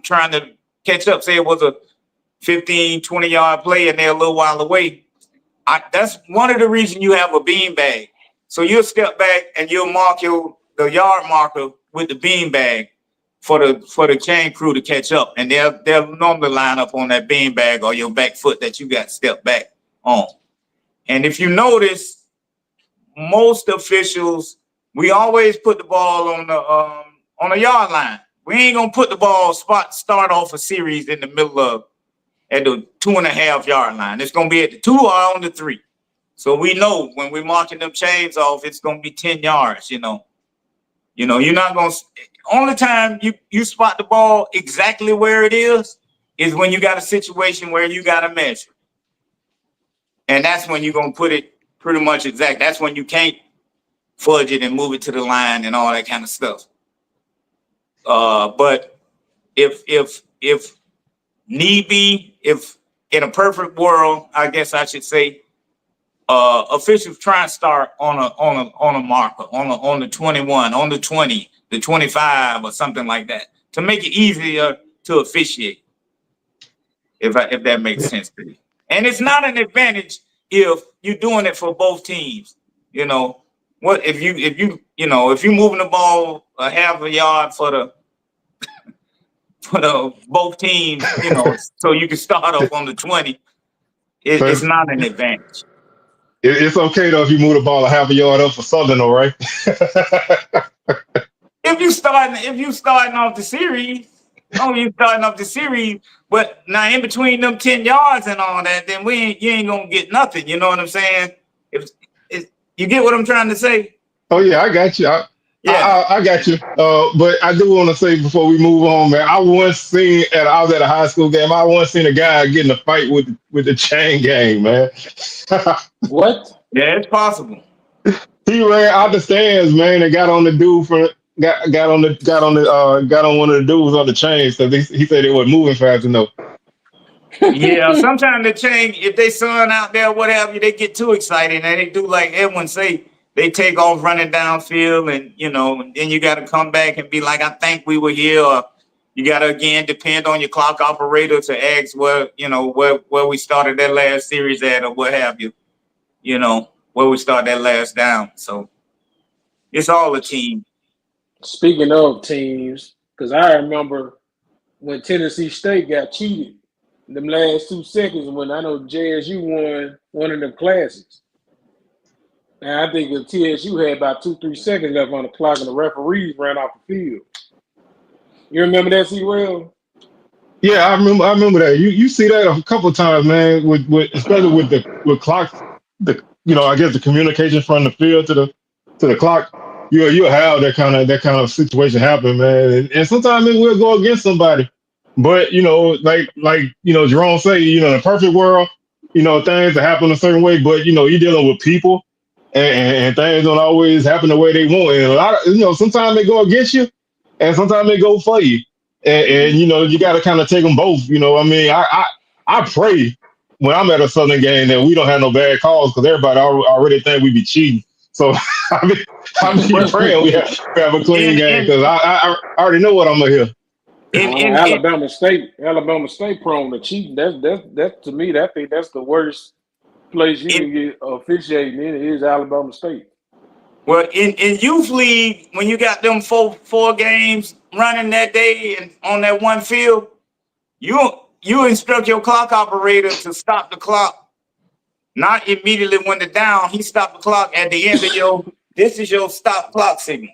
trying to catch up, say it was a 15, 20 yard play and they're a little while away. That's one of the reasons you have a bean bag. So you'll step back and you'll mark the yard marker with the bean bag for the chain crew to catch up, and they'll normally line up on that bean bag or your back foot that you got stepped back on. And if you notice, most officials, we always put the ball on the yard line. We ain't gonna put the ball start off a series in the middle at the 2.5 yard line. It's gonna be at the 2 or on the 3. So we know when we're marking them chains off, it's gonna be 10 yards. You're not gonna. Only time you spot the ball exactly where it is when you got a situation where you got to measure. And that's when you're going to put it pretty much exact. That's when you can't fudge it and move it to the line and all that kind of stuff. But if need be, if in a perfect world, I guess I should say, officials try and start on a marker, on the 21, on the 20, the 25, or something like that, to make it easier to officiate. If that makes sense to you. And it's not an advantage if you're doing it for both teams. You know, what if you moving the ball a half a yard for the both teams, so you can start off on the 20. So It's not an advantage. it's okay though if you move the ball a half a yard up for Southern, all right? If you starting off the series, but now in between them 10 yards and all that, then you ain't gonna get nothing. You know what I'm saying? If you get what I'm trying to say? Oh yeah, I got you. I got you. But I do want to say before we move on, man, I was at a high school game. I once seen a guy get in a fight with the chain gang, man. What? Yeah, it's possible. He ran out the stands, man, and got on the dude got on one of the dudes on the chain. So he said they weren't moving fast enough. Yeah, sometimes the chain, if they son out there, what have you, they get too excited and they do like Edwin say, they take off running downfield, and then you got to come back and be like, I think we were here, or you got to again depend on your clock operator to ask where we started that last series at, or what have you, where we started that last down. So it's all a team. Speaking of teams, because I remember when Tennessee State got cheated in them last 2 seconds when I know JSU won one of them classes. And I think the TSU had about 2-3 seconds left on the clock and the referees ran off the field. You remember that, C-Well? Yeah, I remember that. You see that a couple of times, man, with especially with clocks, I guess the communication from the field to the clock. You'll have that kind of situation happen, man. And sometimes it will go against somebody. But like Jerome say, in a perfect world, things that happen a certain way, but you're dealing with people and things don't always happen the way they want. And a lot of sometimes they go against you and sometimes they go for you. And you gotta kind of take them both. I mean, I pray when I'm at a Southern game that we don't have no bad calls because everybody already think we be cheating. So I'm praying we have a clean game because I already know what I'm gonna hear. Alabama State prone to cheating. That's to me. I think that's the worst place you can get officiating in is Alabama State. Well, in youth league, when you got them four games running that day and on that one field, you instruct your clock operator to stop the clock. Not immediately when they're down. He stopped the clock at the end of this is your stop clock signal.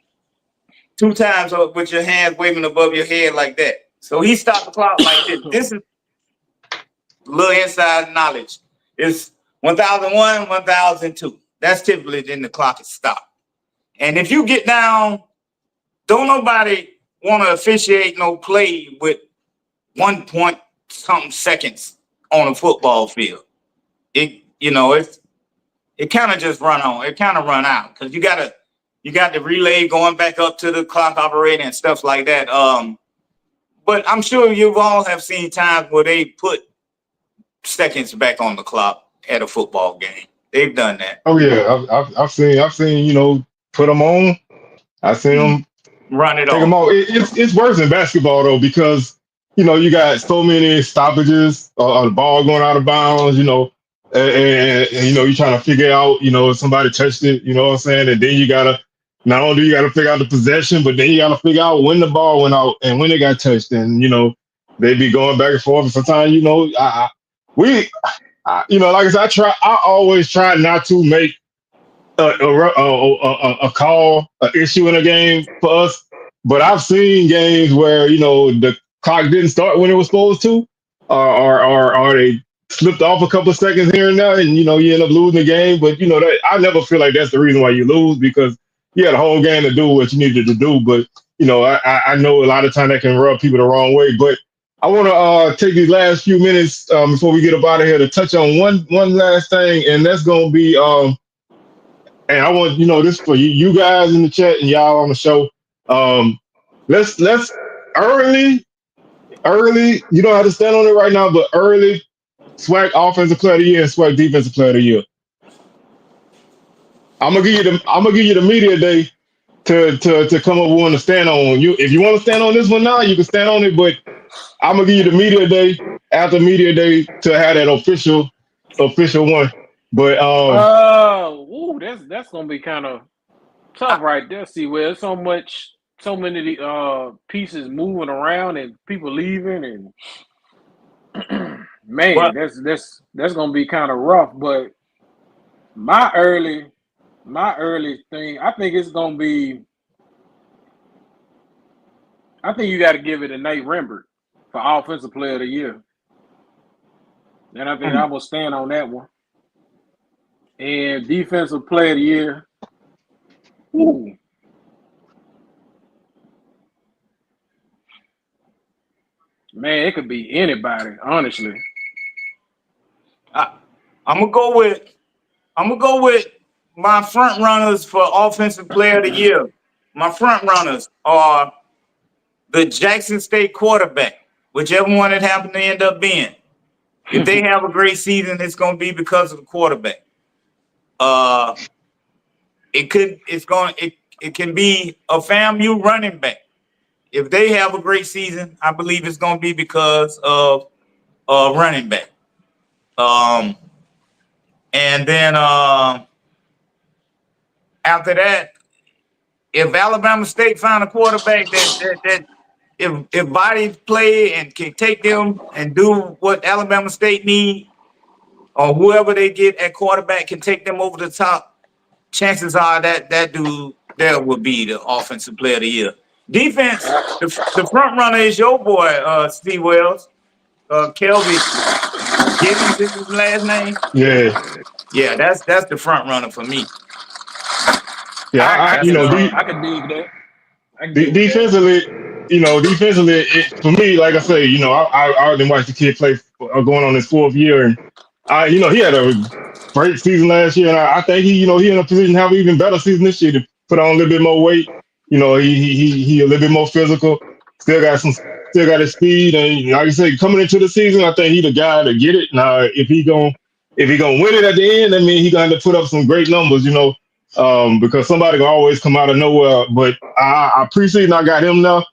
2 times with your hands waving above your head like that. So he stopped the clock like this. This is a little inside knowledge. It's 1001, 1002. That's typically then the clock is stopped. And if you get down, don't nobody want to officiate no play with 1 point something seconds on a football field. It kind of just run on. It kind of run out because you got the relay going back up to the clock operator and stuff like that. But I'm sure you all have seen times where they put seconds back on the clock at a football game. They've done that. Oh yeah, I've seen put them on. I've seen them run it take off. them off. It's worse in basketball though because you got so many stoppages, the ball going out of bounds. And you're trying to figure out, if somebody touched it, you know what I'm saying? And then you gotta not only do you gotta figure out the possession, but then you gotta figure out when the ball went out and when it got touched. And they be going back and forth. And sometimes, like I said, I always try not to make a call, an issue in a game for us. But I've seen games where the clock didn't start when it was supposed to, or they slipped off a couple of seconds here and there, and you end up losing the game. But that I never feel like that's the reason why you lose because you had a whole game to do what you needed to do. But I know a lot of time that can rub people the wrong way. But I want to take these last few minutes before we get up out of here to touch on one last thing, and that's going to be and I want this for you guys in the chat and y'all on the show. Let's early. You don't have to stand on it right now, but early. SWAC Offensive Player of the Year and SWAC Defensive Player of the Year. I'm gonna give you the media day to come up with one to stand on. You if you want to stand on this one now, you can stand on it. But I'm gonna give you the media day after media day to have that official one. But Ooh, that's gonna be kind of tough right there. See, where there's so many pieces moving around and people leaving, and Well, man, that's gonna be kind of rough. But my early thing, I think it's gonna be. I think you got to give it to Nate Rembert for Offensive Player of the Year, and I think I will stand on that one. And Defensive Player of the Year, ooh, man, it could be anybody, honestly. I, I'm gonna go with my front runners for offensive player of the year. My front runners are the Jackson State quarterback, whichever one it happened to end up being. If they have a great season, it's gonna be because of the quarterback. Uh, it can be a FAMU running back. If they have a great season, I believe it's gonna be because of running back. Um, and then after that, if Alabama State find a quarterback that if bodies play and can take them and do what Alabama State need, or whoever they get at quarterback can take them over the top, chances are that dude there will be the offensive player of the year. Defense, the front runner is your boy, Steve Wells, Kelby Gibbons is his last name. yeah, Yeah, that's the front runner for me. yeah, I you can know, I can dig that. I can get with that. defensively, for me, like I say, I already watched the kid play going on his fourth year, and he had a great season last year, and I think he in a position to have an even better season this year to put on a little bit more weight. He a little bit more physical. Still got his speed, and like I said, coming into the season, I think he the guy to get it. Now, if he gonna win it at the end, I mean, he gonna have to put up some great numbers, because somebody can always come out of nowhere. But I appreciate I got him now,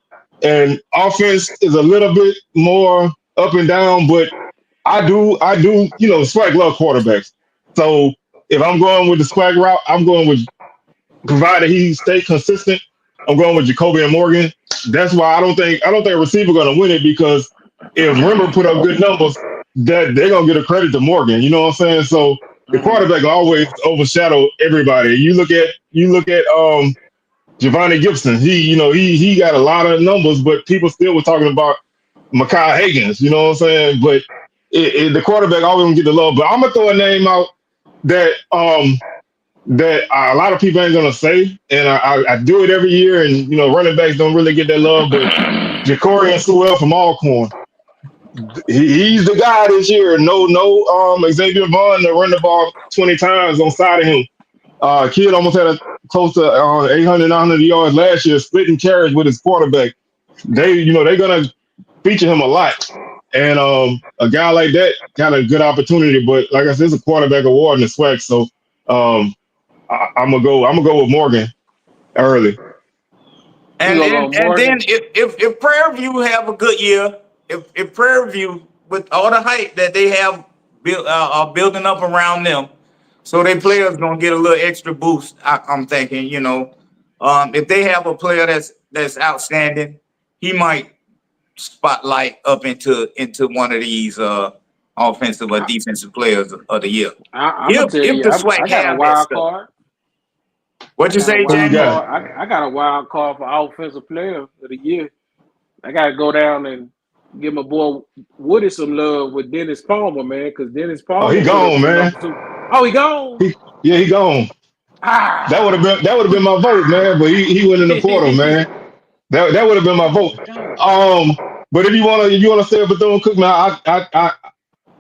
and offense is a little bit more up and down, but I do, SWAC love quarterbacks. So if I'm going with the SWAC route, I'm going with, provided he stay consistent, I'm going with Jacoby and Morgan. That's why I don't think a receiver going to win it, because if Rimmer put up good numbers, that they're going to get a credit to Morgan. You know what I'm saying? So the quarterback will always overshadow everybody. You look at Giovanni Gibson. He got a lot of numbers, but people still were talking about Mekhi Higgins. You know what I'm saying? But the quarterback always gonna get the love. But I'm gonna throw a name out that a lot of people ain't gonna say, and I do it every year. And running backs don't really get that love, but Jacorian Sewell from Alcorn, he's the guy this year. No, Xavier Vaughn to run the ball 20 times on side of him. Kid almost had close to 800, 900 yards last year, splitting carries with his quarterback. They're gonna feature him a lot. And a guy like that got a good opportunity, but like I said, it's a quarterback award in the SWAC, so I'm gonna go with Morgan early. And then if Prairie View have a good year, if Prairie View with all the hype that they have are building up around them, so their players gonna get a little extra boost. I'm thinking, if they have a player that's outstanding, he might spotlight up into one of these offensive or defensive players of the year. I'm gonna tell If you, the I SWAC got a have that wild stuff. card. What you say, Who you Jamie? got? I got a wild card for Offensive Player of the Year. I got to go down and give my boy Woody some love with Dennis Palmer, man, because Dennis Oh, Palmer he put up gone, some man. numbers too. Oh, he gone. He gone. That would have been my vote, man. But he went in the portal, man. That would have been my vote. But if you wanna say a Bethune Cook, man,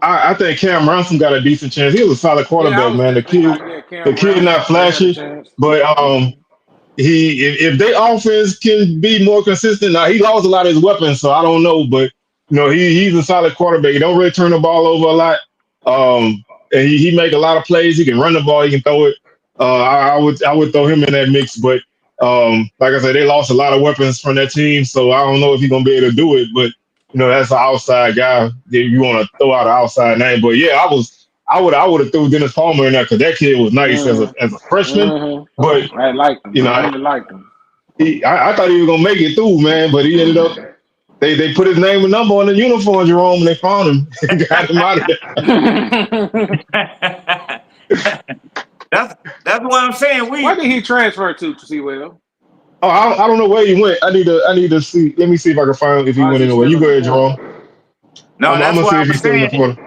I think Cam Ransom got a decent chance. He was a solid Yeah, I quarterback, was man. just thinking, yeah, The Cam kid Ransom, not he got a flashy, chance. but if their offense can be more consistent. Now he lost a lot of his weapons, so I don't know, but he's a solid quarterback. He don't really turn the ball over a lot. And he make a lot of plays. He can run the ball. He can throw it. I would throw him in that mix, but like I said, they lost a lot of weapons from that team, so I don't know if he's gonna be able to do it. But that's an outside guy that you want to throw out an outside name. But yeah, I would have threw Dennis Palmer in there because that kid was nice as a freshman. But I like him. I really liked him. I thought he was gonna make it through, man, but he ended up. They put his name and number on the uniform, Jerome, and they found him and got him out of there. That's what I'm saying. Where did he transfer to Sewell? Oh, I don't know where he went. I need to see. Let me see if I can find if he went anywhere. You go ahead, Jerome. No, that's what I'm saying. Portal.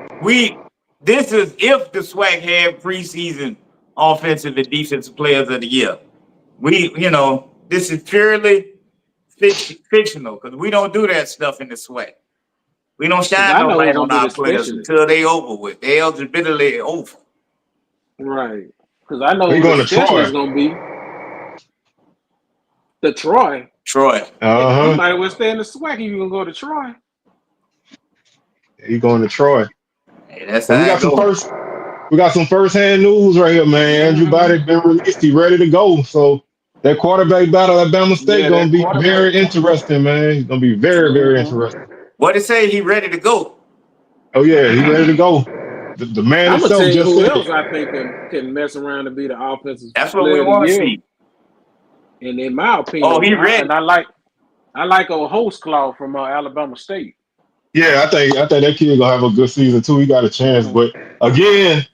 This is if the SWAC had preseason offensive and defensive players of the year. This is purely fictional because we don't do that stuff in the SWAC. We don't shine no light on our players until they over with. They eligibility over. Right. Because I know who the special is going to be. The Troy. Uh-huh. Somebody will stay in the SWAC if you going to go to Troy. He going to Troy. Hey, that's how we got some first-hand news right here, man. Andrew Body been released. He ready to go. So that quarterback battle at Bama State going to be very interesting, man. It's going to be very, very interesting. What did it say? He ready to go? Oh, yeah. He ready to go. The man I'm himself just who said else I think can mess around and be the offensive. That's what we want to see. And in my opinion, he ready. And I like old host Claw from Alabama State. Yeah, I think that kid gonna have a good season too. He got a chance, but again,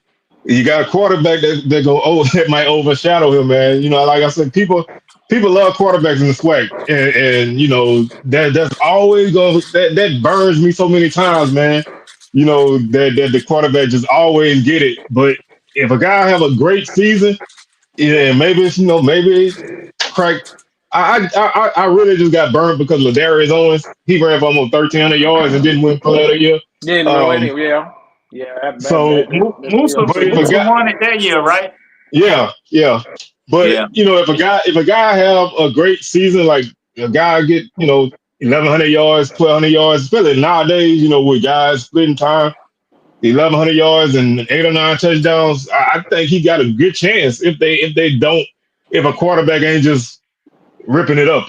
you got a quarterback that might overshadow him, man. Like I said, people love quarterbacks in the SWAC, and that's always that burns me so many times, man. That the quarterback just always get it, but if a guy have a great season, yeah, maybe it's cracked. I really just got burned because Ladarius Owens, he ran for almost 1,300 yards and didn't win Player of the Year. Yeah. So Musa won it that year, right? Yeah. But if a guy have a great season, like a guy get 1,100 yards, 1,200 yards, especially nowadays, with guys splitting time, 1,100 yards and 8 or 9 touchdowns, I think he got a good chance if a quarterback ain't just ripping it up,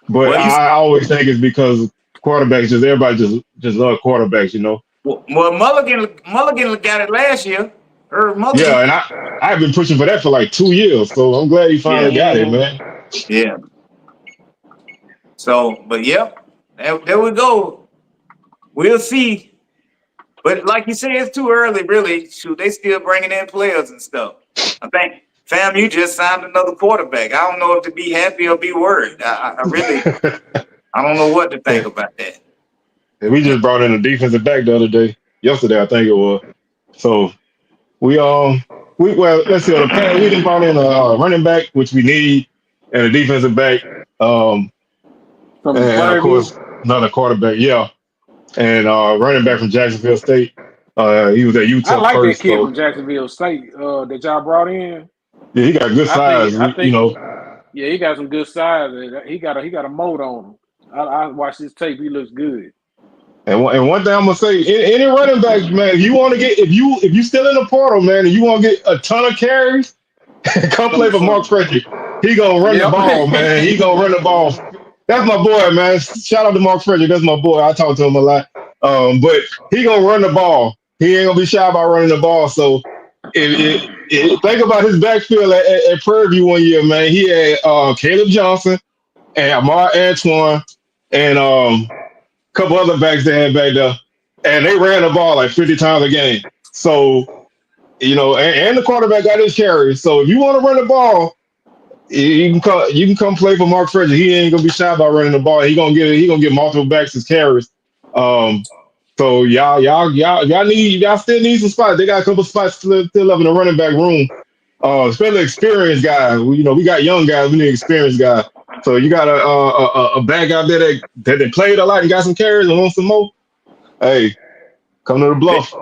But I always think it's because quarterbacks, everybody just love quarterbacks, Well, Mulligan got it last year. Yeah, and I've been pushing for that for like 2 years, so I'm glad he finally got it, man. Yeah. So, but there we go. We'll see. But like you said, it's too early, really. Shoot, they still bringing in players and stuff. I think, fam, you just signed another quarterback. I don't know if to be happy or be worried. I really, I don't know what to think about that. And we just brought in a defensive back yesterday, I think it was. So let's see. We just brought in a running back, which we need, and a defensive back. And of course, another quarterback. Yeah. And running back from Jacksonville State. He was at Utah. I like first, that kid from Jacksonville State that y'all brought in. Yeah, he got good size. Yeah, he got some good size. He got a mold on him. I watched his tape. He looks good. And one thing I'm gonna say, any running back, man, if you still in the portal, man, and you want to get a ton of carries, come play for Mark Frederick. He gonna run the ball, man. He gonna run the ball. That's my boy, man. Shout out to Mark Frederick. That's my boy. I talk to him a lot. But he gonna run the ball. He ain't gonna be shy about running the ball. So think about his backfield at Prairie View one year, man. He had Caleb Johnson and Amar Antoine and a couple other backs they had back there, and they ran the ball like 50 times a game. So, and the quarterback got his carries. So if you want to run the ball, you can come play for Mark Frederick. He ain't gonna be shy about running the ball. He gonna get multiple backs his carries. So y'all still need some spots. They got a couple spots still up in the running back room. Especially experienced guys. We got young guys. We need experienced guys. So you got a back out there that played a lot and got some carries and want some more. Hey, come to the Bluff.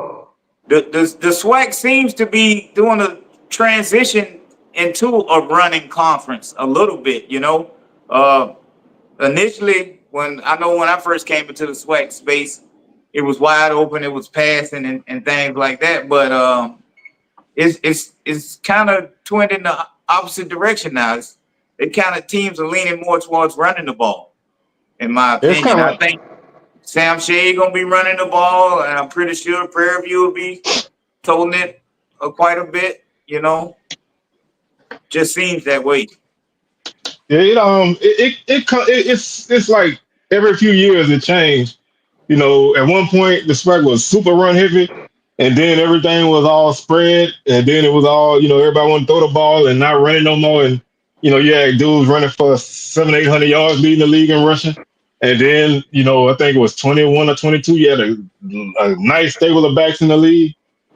The SWAC seems to be doing a transition into a running conference a little bit. Initially, when I first came into the SWAC space, it was wide open. It was passing and things like that. But it's kind of trending the opposite direction now. It kind of teams are leaning more towards running the ball, in my It's opinion. kind I of think Sam Shea gonna be running the ball, and I'm pretty sure Prairie View will be toting it quite a bit. You know, just seems that way. yeah. It's like every few years it changed. You know, at one point the SWAC was super run heavy, and then everything was all spread, and then it was all everybody wanted to throw the ball and not running no more, and you had dudes running for 700-800 yards leading the league in rushing, and then I think it was 21 or 22. You had a nice stable of backs in the league,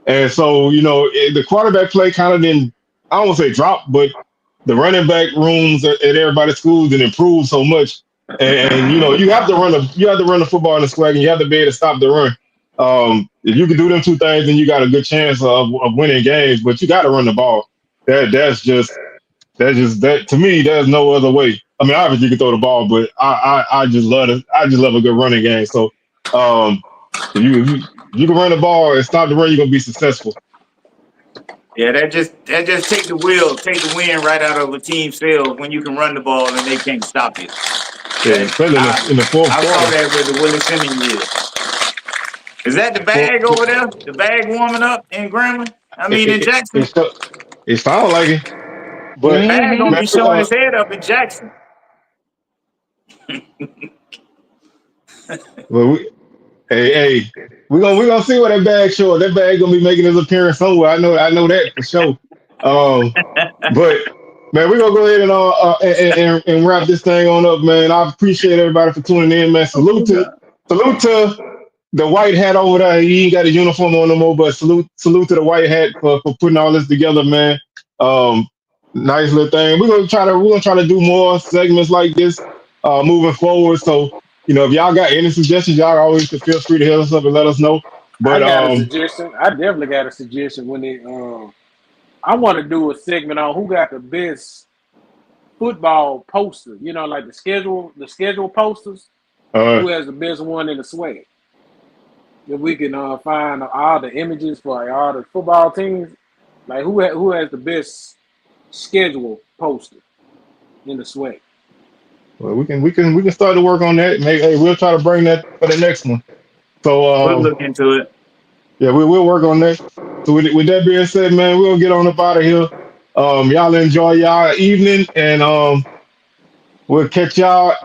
and so the quarterback play kind of didn't, I don't want to say drop, but the running back rooms at everybody's schools did improve so much. And you have to run the football in the SWAC, and you have to be able to stop the run. If you can do them two things, then you got a good chance of winning games. But you got to run the ball. That's just that to me. There's no other way. I mean, obviously you can throw the ball, but I just love it. I just love a good running game. So if you can run the ball and stop the run, you're gonna be successful. Yeah, that just take the wind right out of a team's sails when you can run the ball and they can't stop it. Yeah, especially in the fourth I saw quarter. that with the Willie Simmons year. Is that the bag over there? The bag warming up in Grambling? I mean, in Jackson. It sounds like it, but Bag gonna man, be showing his head up in Jackson. well, hey, we're gonna see what that bag shows. That bag gonna be making his appearance somewhere. I know that for sure. But man, we're gonna go ahead and wrap this thing on up, man. I appreciate everybody for tuning in, man. Salute to the white hat over there. He ain't got a uniform on no more, but salute to the white hat for putting all this together, man. Nice little thing. We're gonna try to do more segments like this moving forward. So if y'all got any suggestions, y'all always can feel free to hit us up and let us know. I But got a suggestion. I definitely got a suggestion when they I want to do a segment on who got the best football poster. Like the schedule posters. Who has the best one in the SWAC? If we can find all the images for all the football teams, like who has the best schedule poster in the SWAC? well, we can start to work on that. Maybe we'll try to bring that for the next one. So We'll look into it. yeah, we'll work on that. So with that being said, man, we'll get on up out of here. Y'all enjoy y'all evening, and we'll catch y'all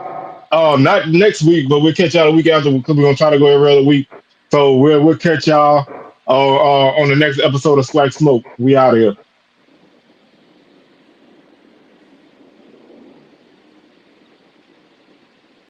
not next week, but we'll catch y'all the week after because we're gonna try to go every other week. So we'll catch y'all on the next episode of SWAC Smoke. We out of here.